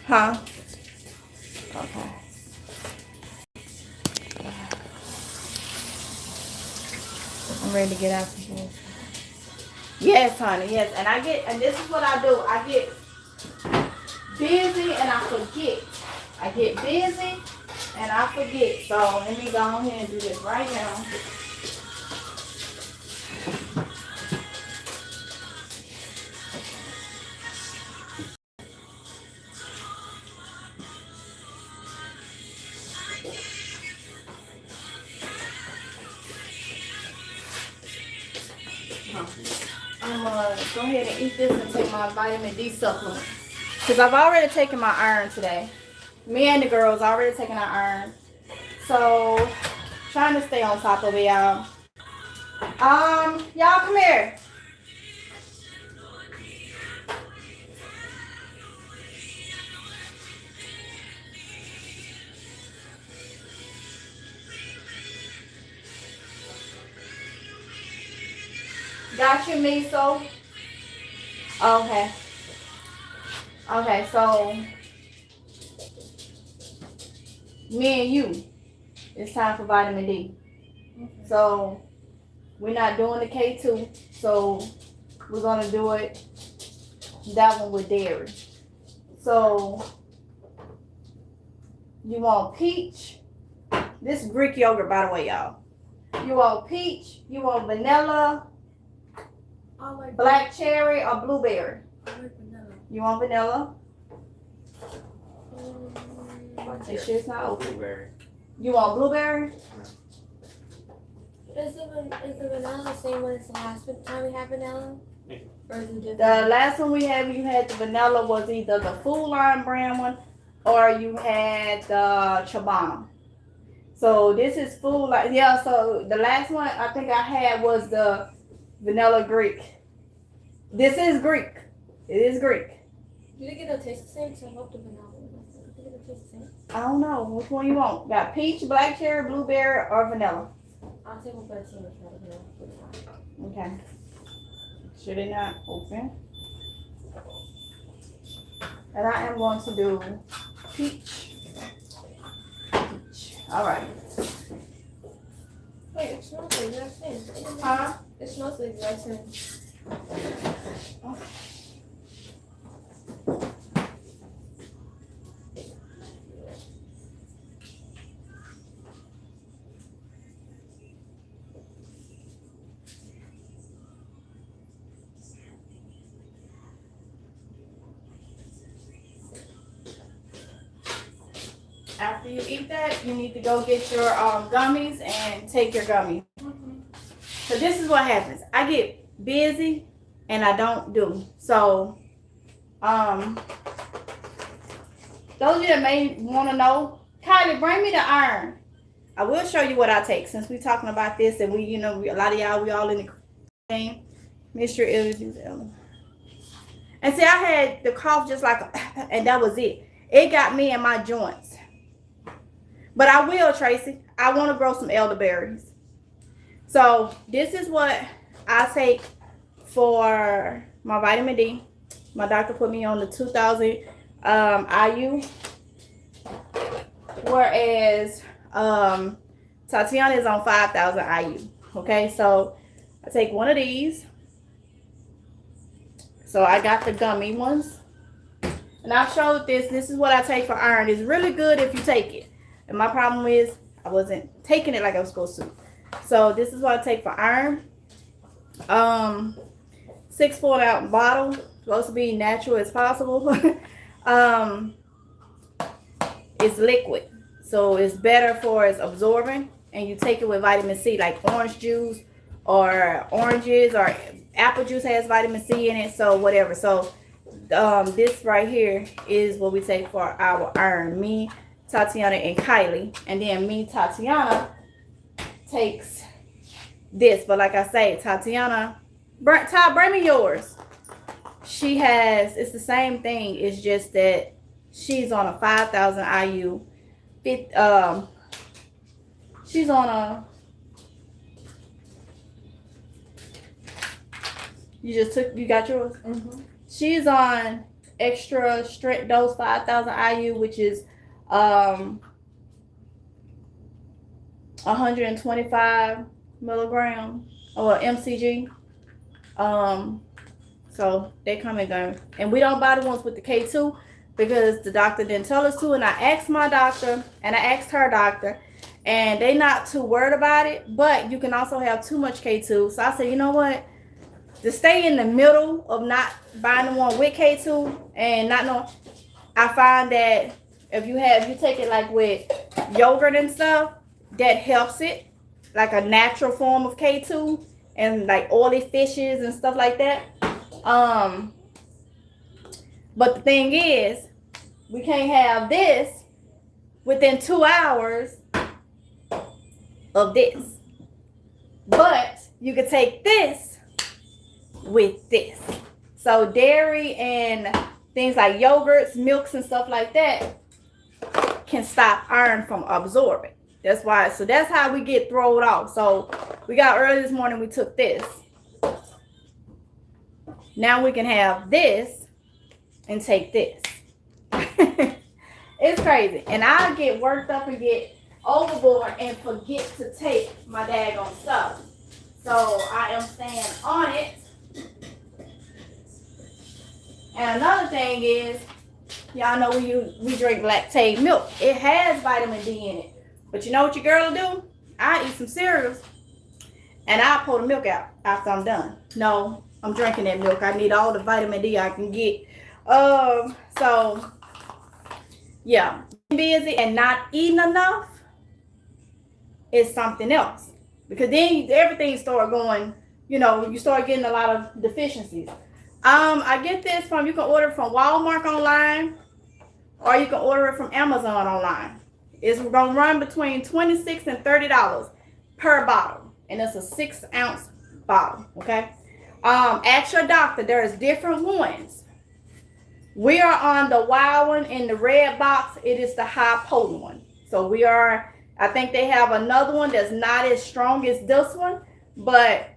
Huh? Okay. I'm ready to get out of here. Yes, honey, yes. And this is what I do. I get busy and I forget. I get busy and I forget. So let me go ahead and do this right now. I'm gonna go ahead and eat this and take my vitamin D supplement. Because I've already taken my iron today. Me and the girls already taken our iron. So, trying to stay on top of it, y'all. Y'all come here. Got you, miso? Okay. Okay, so me and you, it's time for vitamin D. So we're not doing the K2, so we're gonna do it that one with dairy. So you want peach? This is Greek yogurt, by the way, y'all. You want peach? You want vanilla? Like black cherry or blueberry? I like vanilla. You want vanilla? Make sure it's not open. Blueberry. You want blueberry? Is the vanilla the same one as the last time we had vanilla? Or is it different? The last one we had, you had the vanilla was either the Food Line brand one or you had the Chobana. So this is Food Line. Yeah, so the last one I think I had was the vanilla Greek. This is Greek. It is Greek. Do they get a taste the same? Because I love the vanilla. Do they get a taste the same? I don't know. Which one you want? Got peach, black cherry, blueberry, or vanilla? I'll take one for the team if not vanilla. Okay. Should it not open? And I am going to do peach. Peach. All right. Wait, it smells the exact same. Huh? It smells the exact same. After you eat that, you need to go get your gummies and take your gummies. So this is what happens. I get busy and I don't do. So, those of you that may want to know, Kiy-Lee, bring me the iron. I will show you what I take since we're talking about this and we, a lot of y'all, we all in the same mixture. And see, I had the cough just like, and that was it. It got me in my joints. But I will, Tracy. I want to grow some elderberries. So this is what I take for my vitamin D. My doctor put me on the 2,000 IU. Whereas Tatiana is on 5,000 IU. Okay, so I take one of these. So I got the gummy ones. And I showed this. This is what I take for iron. It's really good if you take it. And my problem is I wasn't taking it like I was supposed to. So this is what I take for iron. 6 4-ounce bottle. Supposed to be natural as possible. It's liquid. So it's better for its absorbing. And you take it with vitamin C, like orange juice or oranges or apple juice has vitamin C in it. So whatever. So this right here is what we take for our iron. Me, Tatiana, and Kiy-Lee. And then me, Tatiana, takes this. But like I say, Tatiana, Ty, bring me yours. She has, it's the same thing. It's just that she's on a 5,000 IU. She's on a You got yours? Mm-hmm. She's on extra strength dose 5,000 IU, which is 125 milligrams or mcg. So they come and go, and we don't buy the ones with the K2 because the doctor didn't tell us to. And I asked my doctor and I asked her doctor, and they not too worried about it. But you can also have too much K2. So I said, you know what? To stay in the middle of not buying the one with K2 and not knowing, I find that if you take it like with yogurt and stuff, that helps it, like a natural form of K2 and like oily fishes and stuff like that. But the thing is, we can't have this within 2 hours of this. But you can take this with this. So dairy and things like yogurts, milks, and stuff like that can stop iron from absorbing. That's why. So that's how we get thrown off. So we got early this morning, we took this. Now we can have this and take this. It's crazy. And I get worked up and get overboard and forget to take my daggone stuff. So I am staying on it. And another thing is, y'all know we drink lactate milk. It has vitamin D in it. But you know what your girl will do? I eat some cereals and I pull the milk out after I'm done. No, I'm drinking that milk. I need all the vitamin D I can get. So yeah, being busy and not eating enough is something else. Because then everything start going, you start getting a lot of deficiencies. I get this you can order it from Walmart online, or you can order it from Amazon online. It's gonna run between $26 and $30 per bottle, and it's a 6-ounce bottle. Okay. Ask your doctor. There's different ones. We are on the wild one in the red box. It is the high potent one. So I think they have another one that's not as strong as this one, but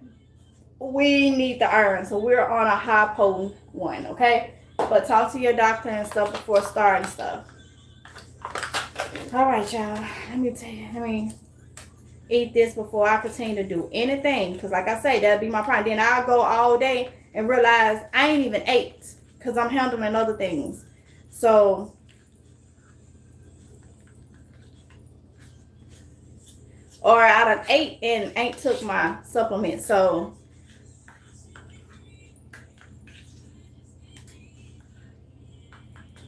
we need the iron. So we're on a high potent one, okay? But talk to your doctor and stuff before starting stuff. All right, y'all. Let me eat this before I continue to do anything. Because like I say, that'll be my problem. Then I'll go all day and realize I ain't even ate. Because I'm handling other things. So or I done ate and ain't took my supplement. So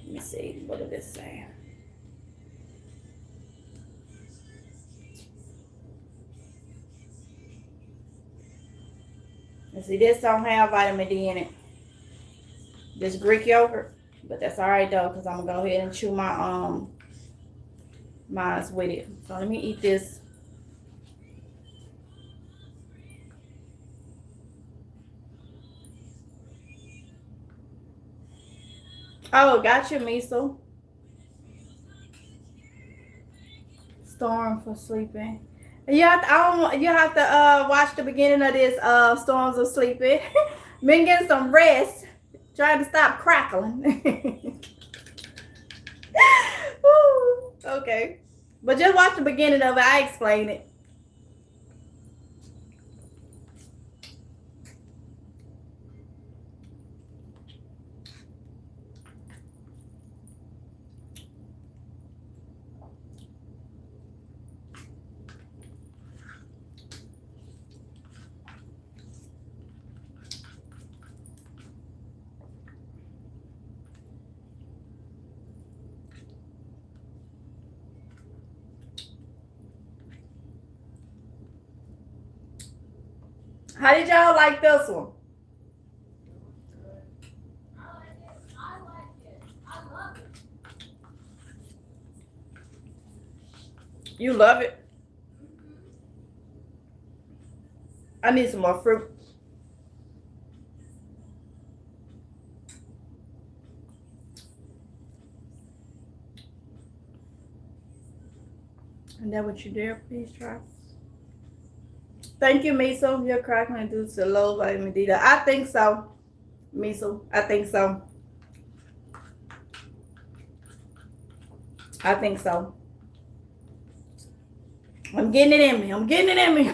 let me see. What did this say? And see, this don't have vitamin D in it. This Greek yogurt. But that's all right though, because I'm gonna go ahead and chew my mine's with it. So let me eat this. Oh, got your miso. Storm for sleeping. You have to watch the beginning of this Storms of Sleeping. Been getting some rest. Trying to stop crackling. Woo, okay. But just watch the beginning of it. I explain it. How did y'all like this one? I like it. I love it. You love it? I need some more fruit. And that what you did? Please try. Thank you, Miso. You're cracking due to low vitamin D. I think so, Miso. I think so. I think so. I'm getting it in me. I'm getting it in me.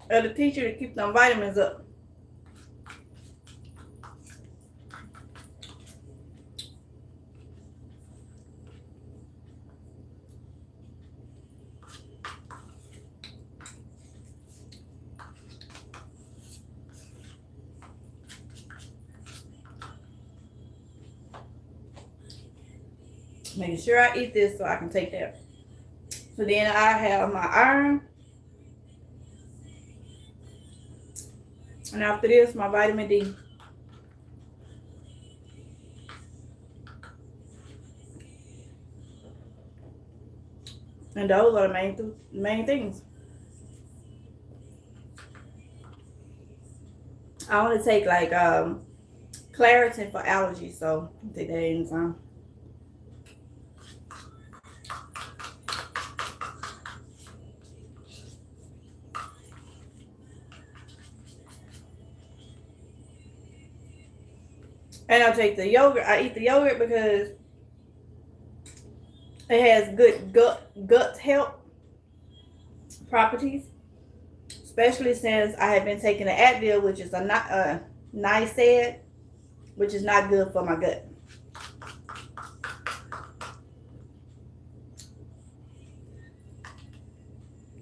The teacher to keep them vitamins up. Making sure I eat this so I can take that. So then I have my iron. And after this, my vitamin D. And those are the main things. I want to take like Claritin for allergies, so I'll take that anytime. And I'll take the yogurt. I eat the yogurt because it has good gut health properties, especially since I have been taking the Advil, which is a NICEAD, which is not good for my gut.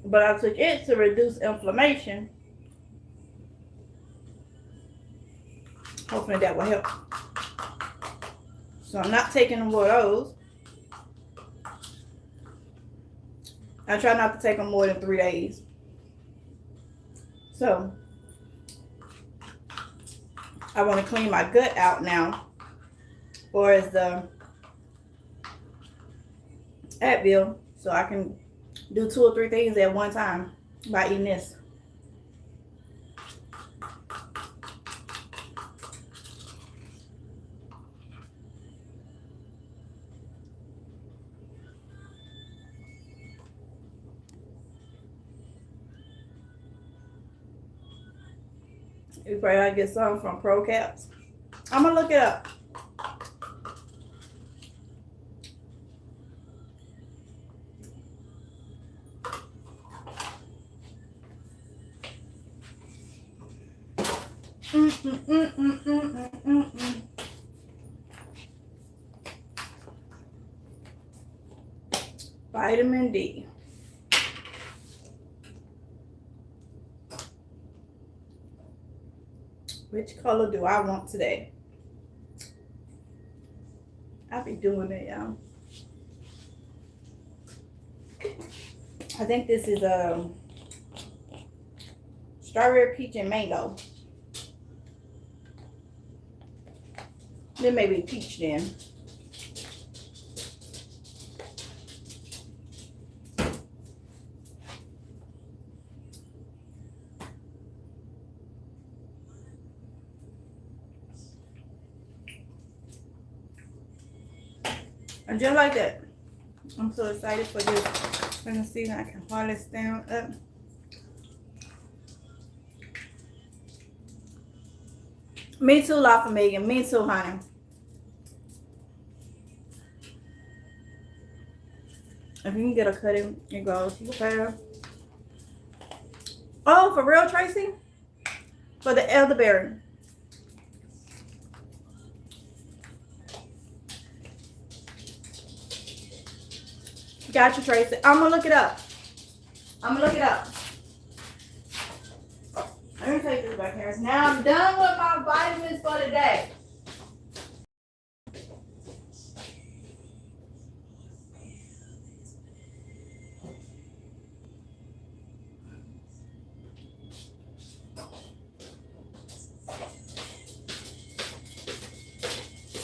But I took it to reduce inflammation. Hopefully that will help. So I'm not taking more of those. I try not to take them more than 3 days. So I want to clean my gut out now. Or as the Advil, so I can do 2 or 3 things at one time by eating this. You pray I get some from Pro Caps. I'm gonna look it up. Vitamin D. Which color do I want today? I'll be doing it, y'all. I think this is strawberry, peach, and mango. Then maybe peach then. And just like that, I'm so excited for this. Let me see if I can hardly stand up. Me too, La Familia. Me too, honey. If you can get a cutting, it goes. Okay. Oh, for real, Tracy? For the elderberry. Got you, Tracy. I'm gonna look it up. I'm gonna look it up. Let me take this back here. Now I'm done with my vitamins for the day.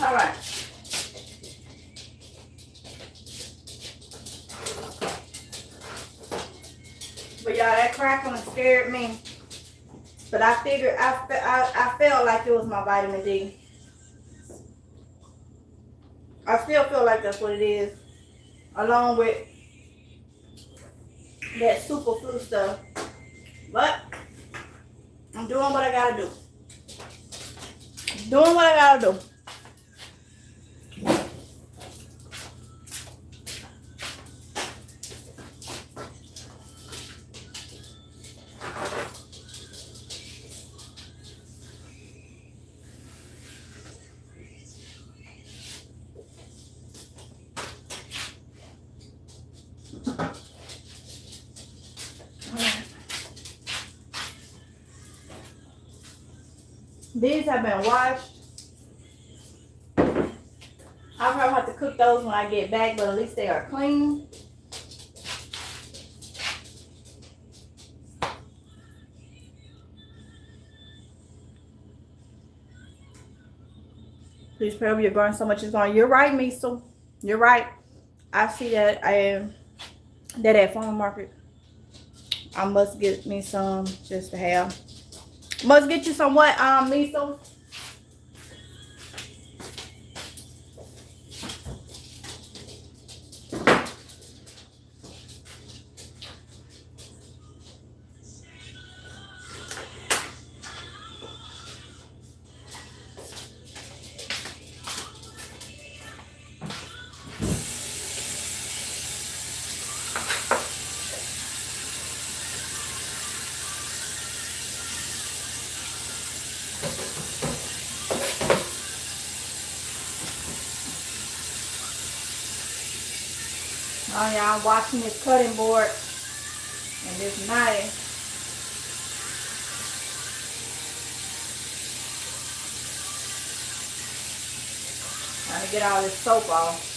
All right. But y'all, scared me. But I figured, I felt like it was my vitamin D. I still feel like that's what it is. Along with that superfood stuff. But I'm doing what I gotta do. Doing what I gotta do. These have been washed. I'll probably have to cook those when I get back, but at least they are clean. Please pray over your garden so much is gone. You're right, Miso. You're right. I see that. That at farm market. I must get me some just to have. Must get you some what, Miso? Oh yeah, I'm watching this cutting board and this knife. Trying to get all this soap off.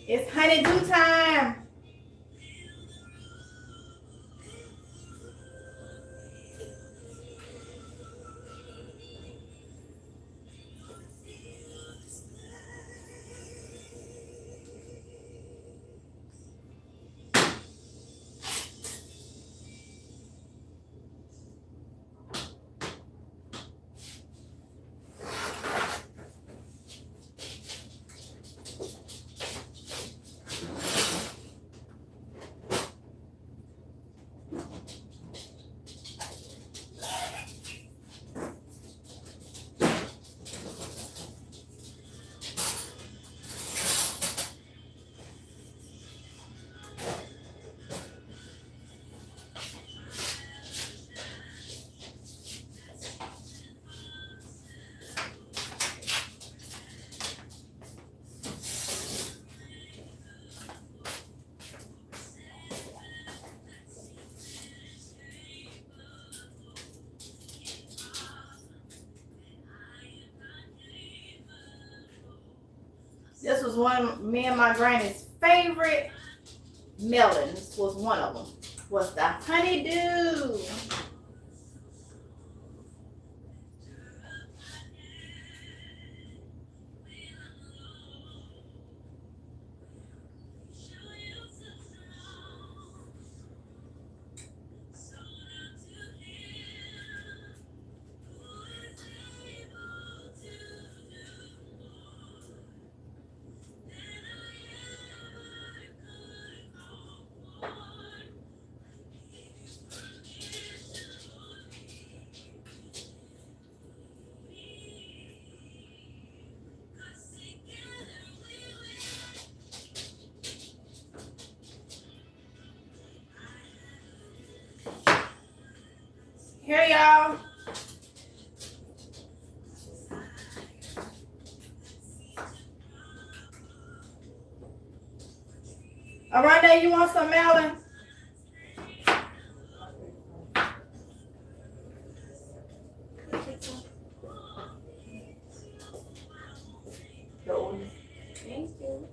It's honeydew time. This was one of me and my granny's favorite melons. Was one of them. Was the honeydew. Here, y'all. Oronde, you want some melon? Thank you.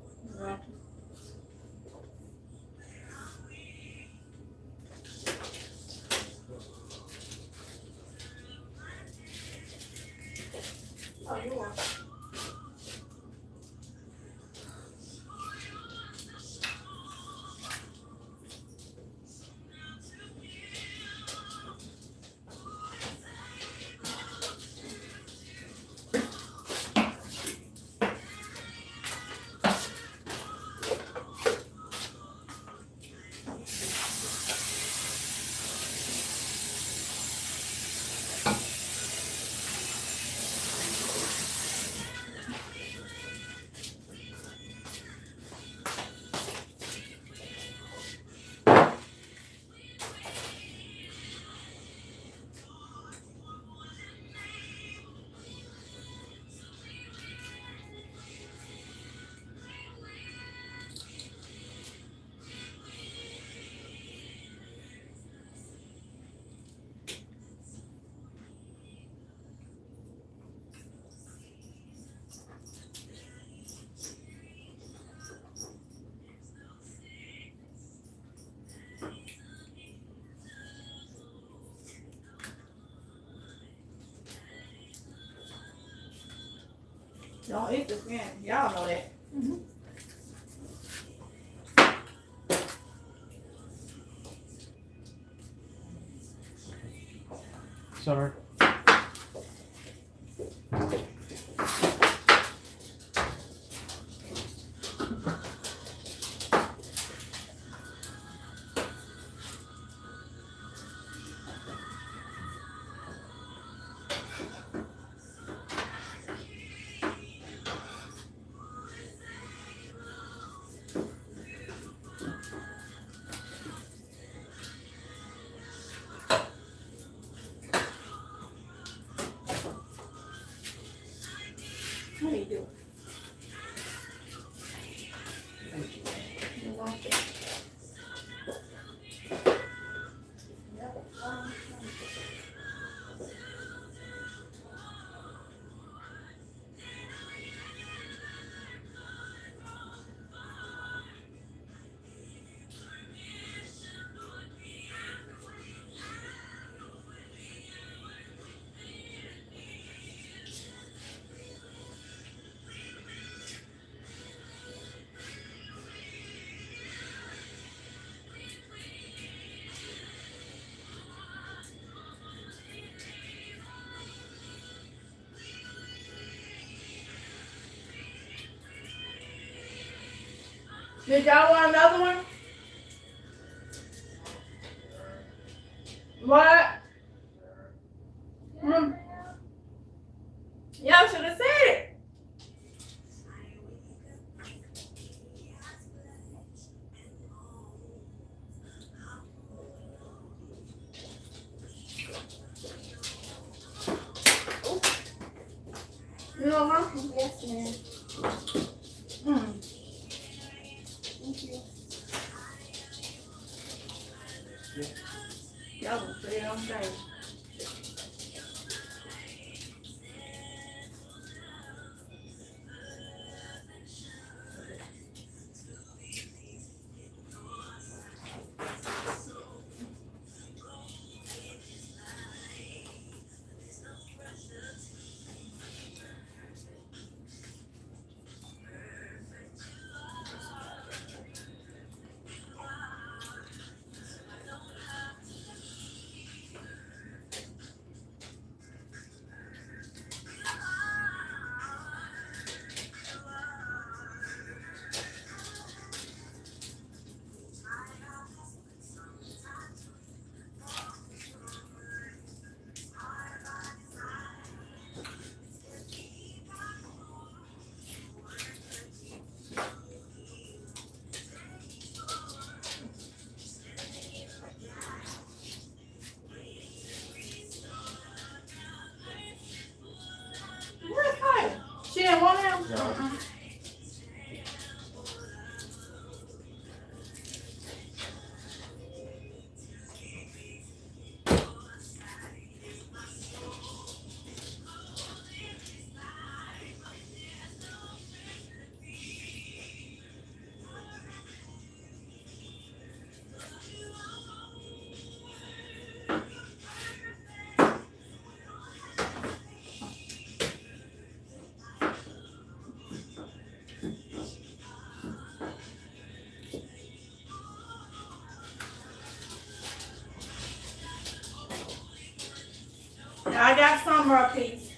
Oh, you're welcome. Don't eat the skin. Y'all know that. Sorry. How do you do it? Thank you. You want it? Did y'all want another one? What? Y'all should have said it. You know what? Yes, ma'am. Thank you. Y'all gonna say it on stage. y'all. Now I got Summer a piece.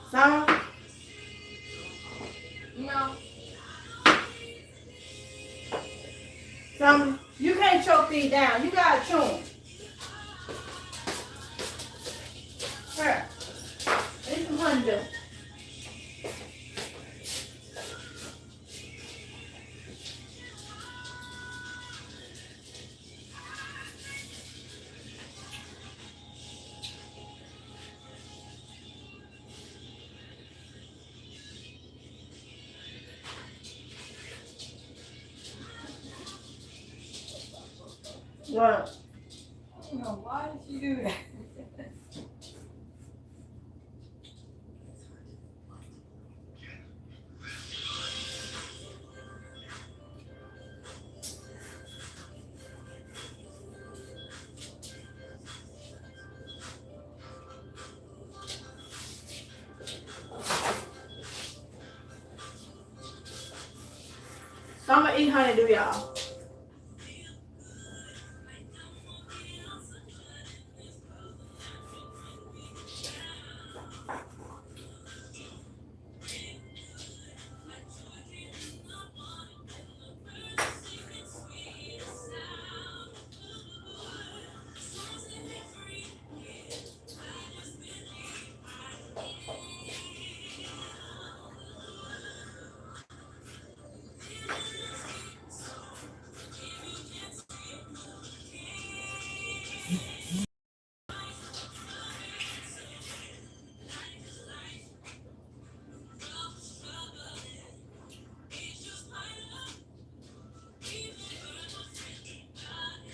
Summer? No. Summer, you can't choke these down. You gotta chew them. Here. This is honeydew. What? I don't know, why did you do that? Summer eat honeydew, y'all.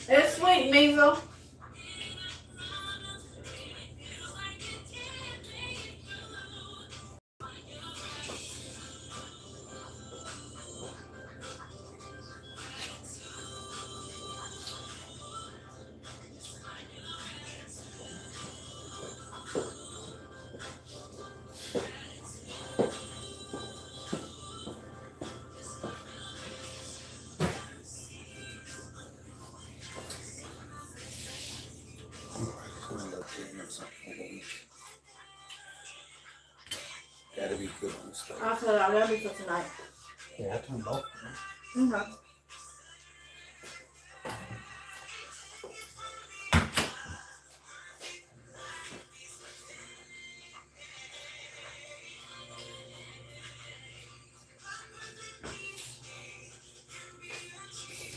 It's sweet, Measle. Gotta be good on stuff. I'll tell y'all that'll be for tonight. Yeah, I turned both. Okay.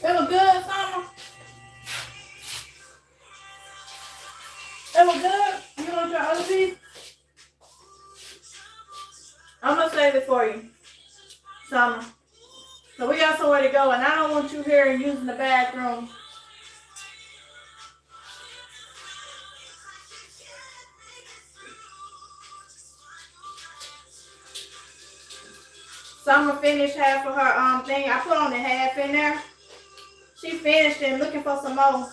It was good, Summer. It was good. You want your other piece? I'm gonna save it for you, Summer. So we got somewhere to go, and I don't want you here and using the bathroom. Summer finished half of her thing. I put only half in there. She finished and looking for some more.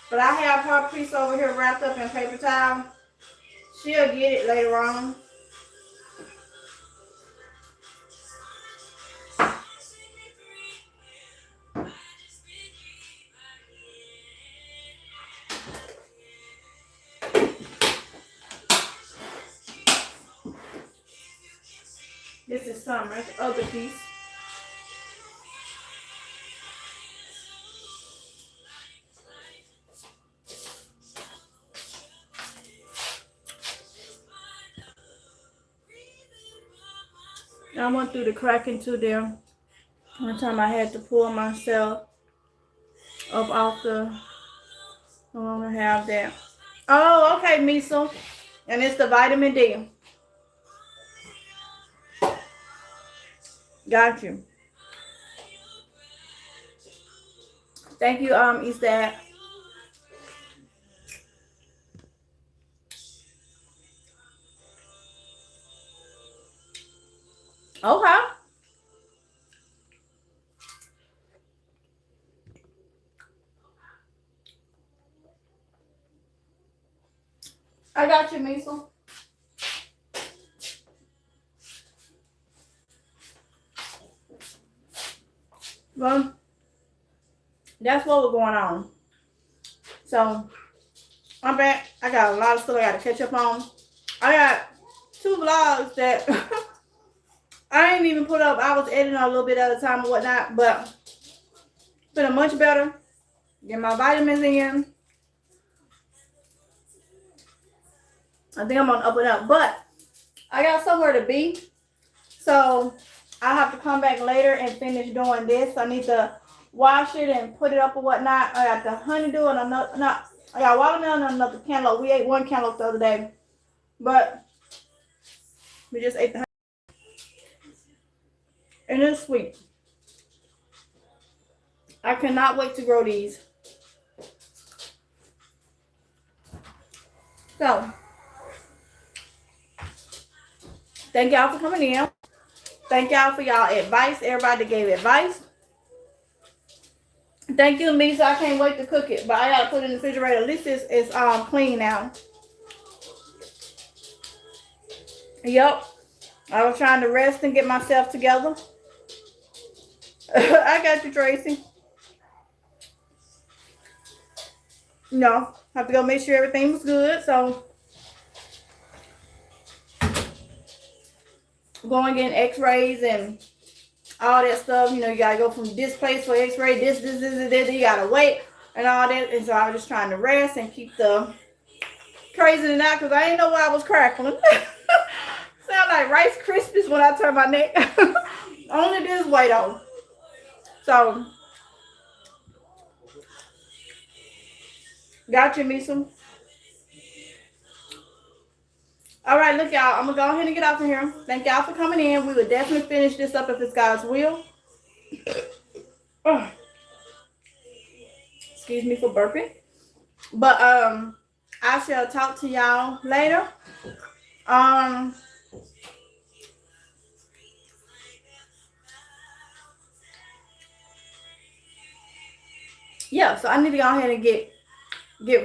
But I have her piece over here wrapped up in paper towel. She'll get it later on. This is Summer's other piece. I went through the crack into there. One time I had to pull myself up off the, no longer have that. Oh, okay, Miso. And it's the vitamin D. Got you. Thank you, Eastat. Okay. I got you, Miso. Well, that's what was going on. So, I'm back. I got a lot of stuff I got to catch up on. I got 2 vlogs that I ain't even put up. I was editing a little bit at a time and whatnot, but feeling much better. Get my vitamins in. I think I'm on up and up, but I got somewhere to be. So I have to come back later and finish doing this. I need to wash it and put it up or whatnot. I got the honeydew and another, I got watermelon and another cantaloupe. We ate 1 cantaloupe the other day, but we just ate the honey. And it's sweet. I cannot wait to grow these. So, thank y'all for coming in. Thank y'all for y'all advice. Everybody that gave advice. Thank you, Lisa. I can't wait to cook it, but I gotta put it in the refrigerator. At least it's clean now. Yep. I was trying to rest and get myself together. I got you, Tracy. No, have to go make sure everything was good. So, going getting x-rays and all that stuff. You know, you got to go from this place for x-ray, this, you got to wait and all that. And so I was just trying to rest and keep the crazy out because I didn't know why I was crackling. Sound like Rice Krispies when I turn my neck. Only this way though. So, got you, Misa. All right, look, y'all. I'm going to go ahead and get off of here. Thank y'all for coming in. We will definitely finish this up if it's God's will. Excuse me for burping. But I shall talk to y'all later. Yeah, so I need to go ahead and get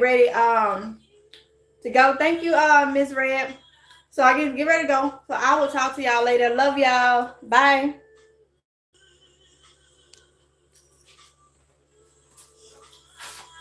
ready to go. Thank you, Miss Red. So I get ready to go. So I will talk to y'all later. Love y'all. Bye.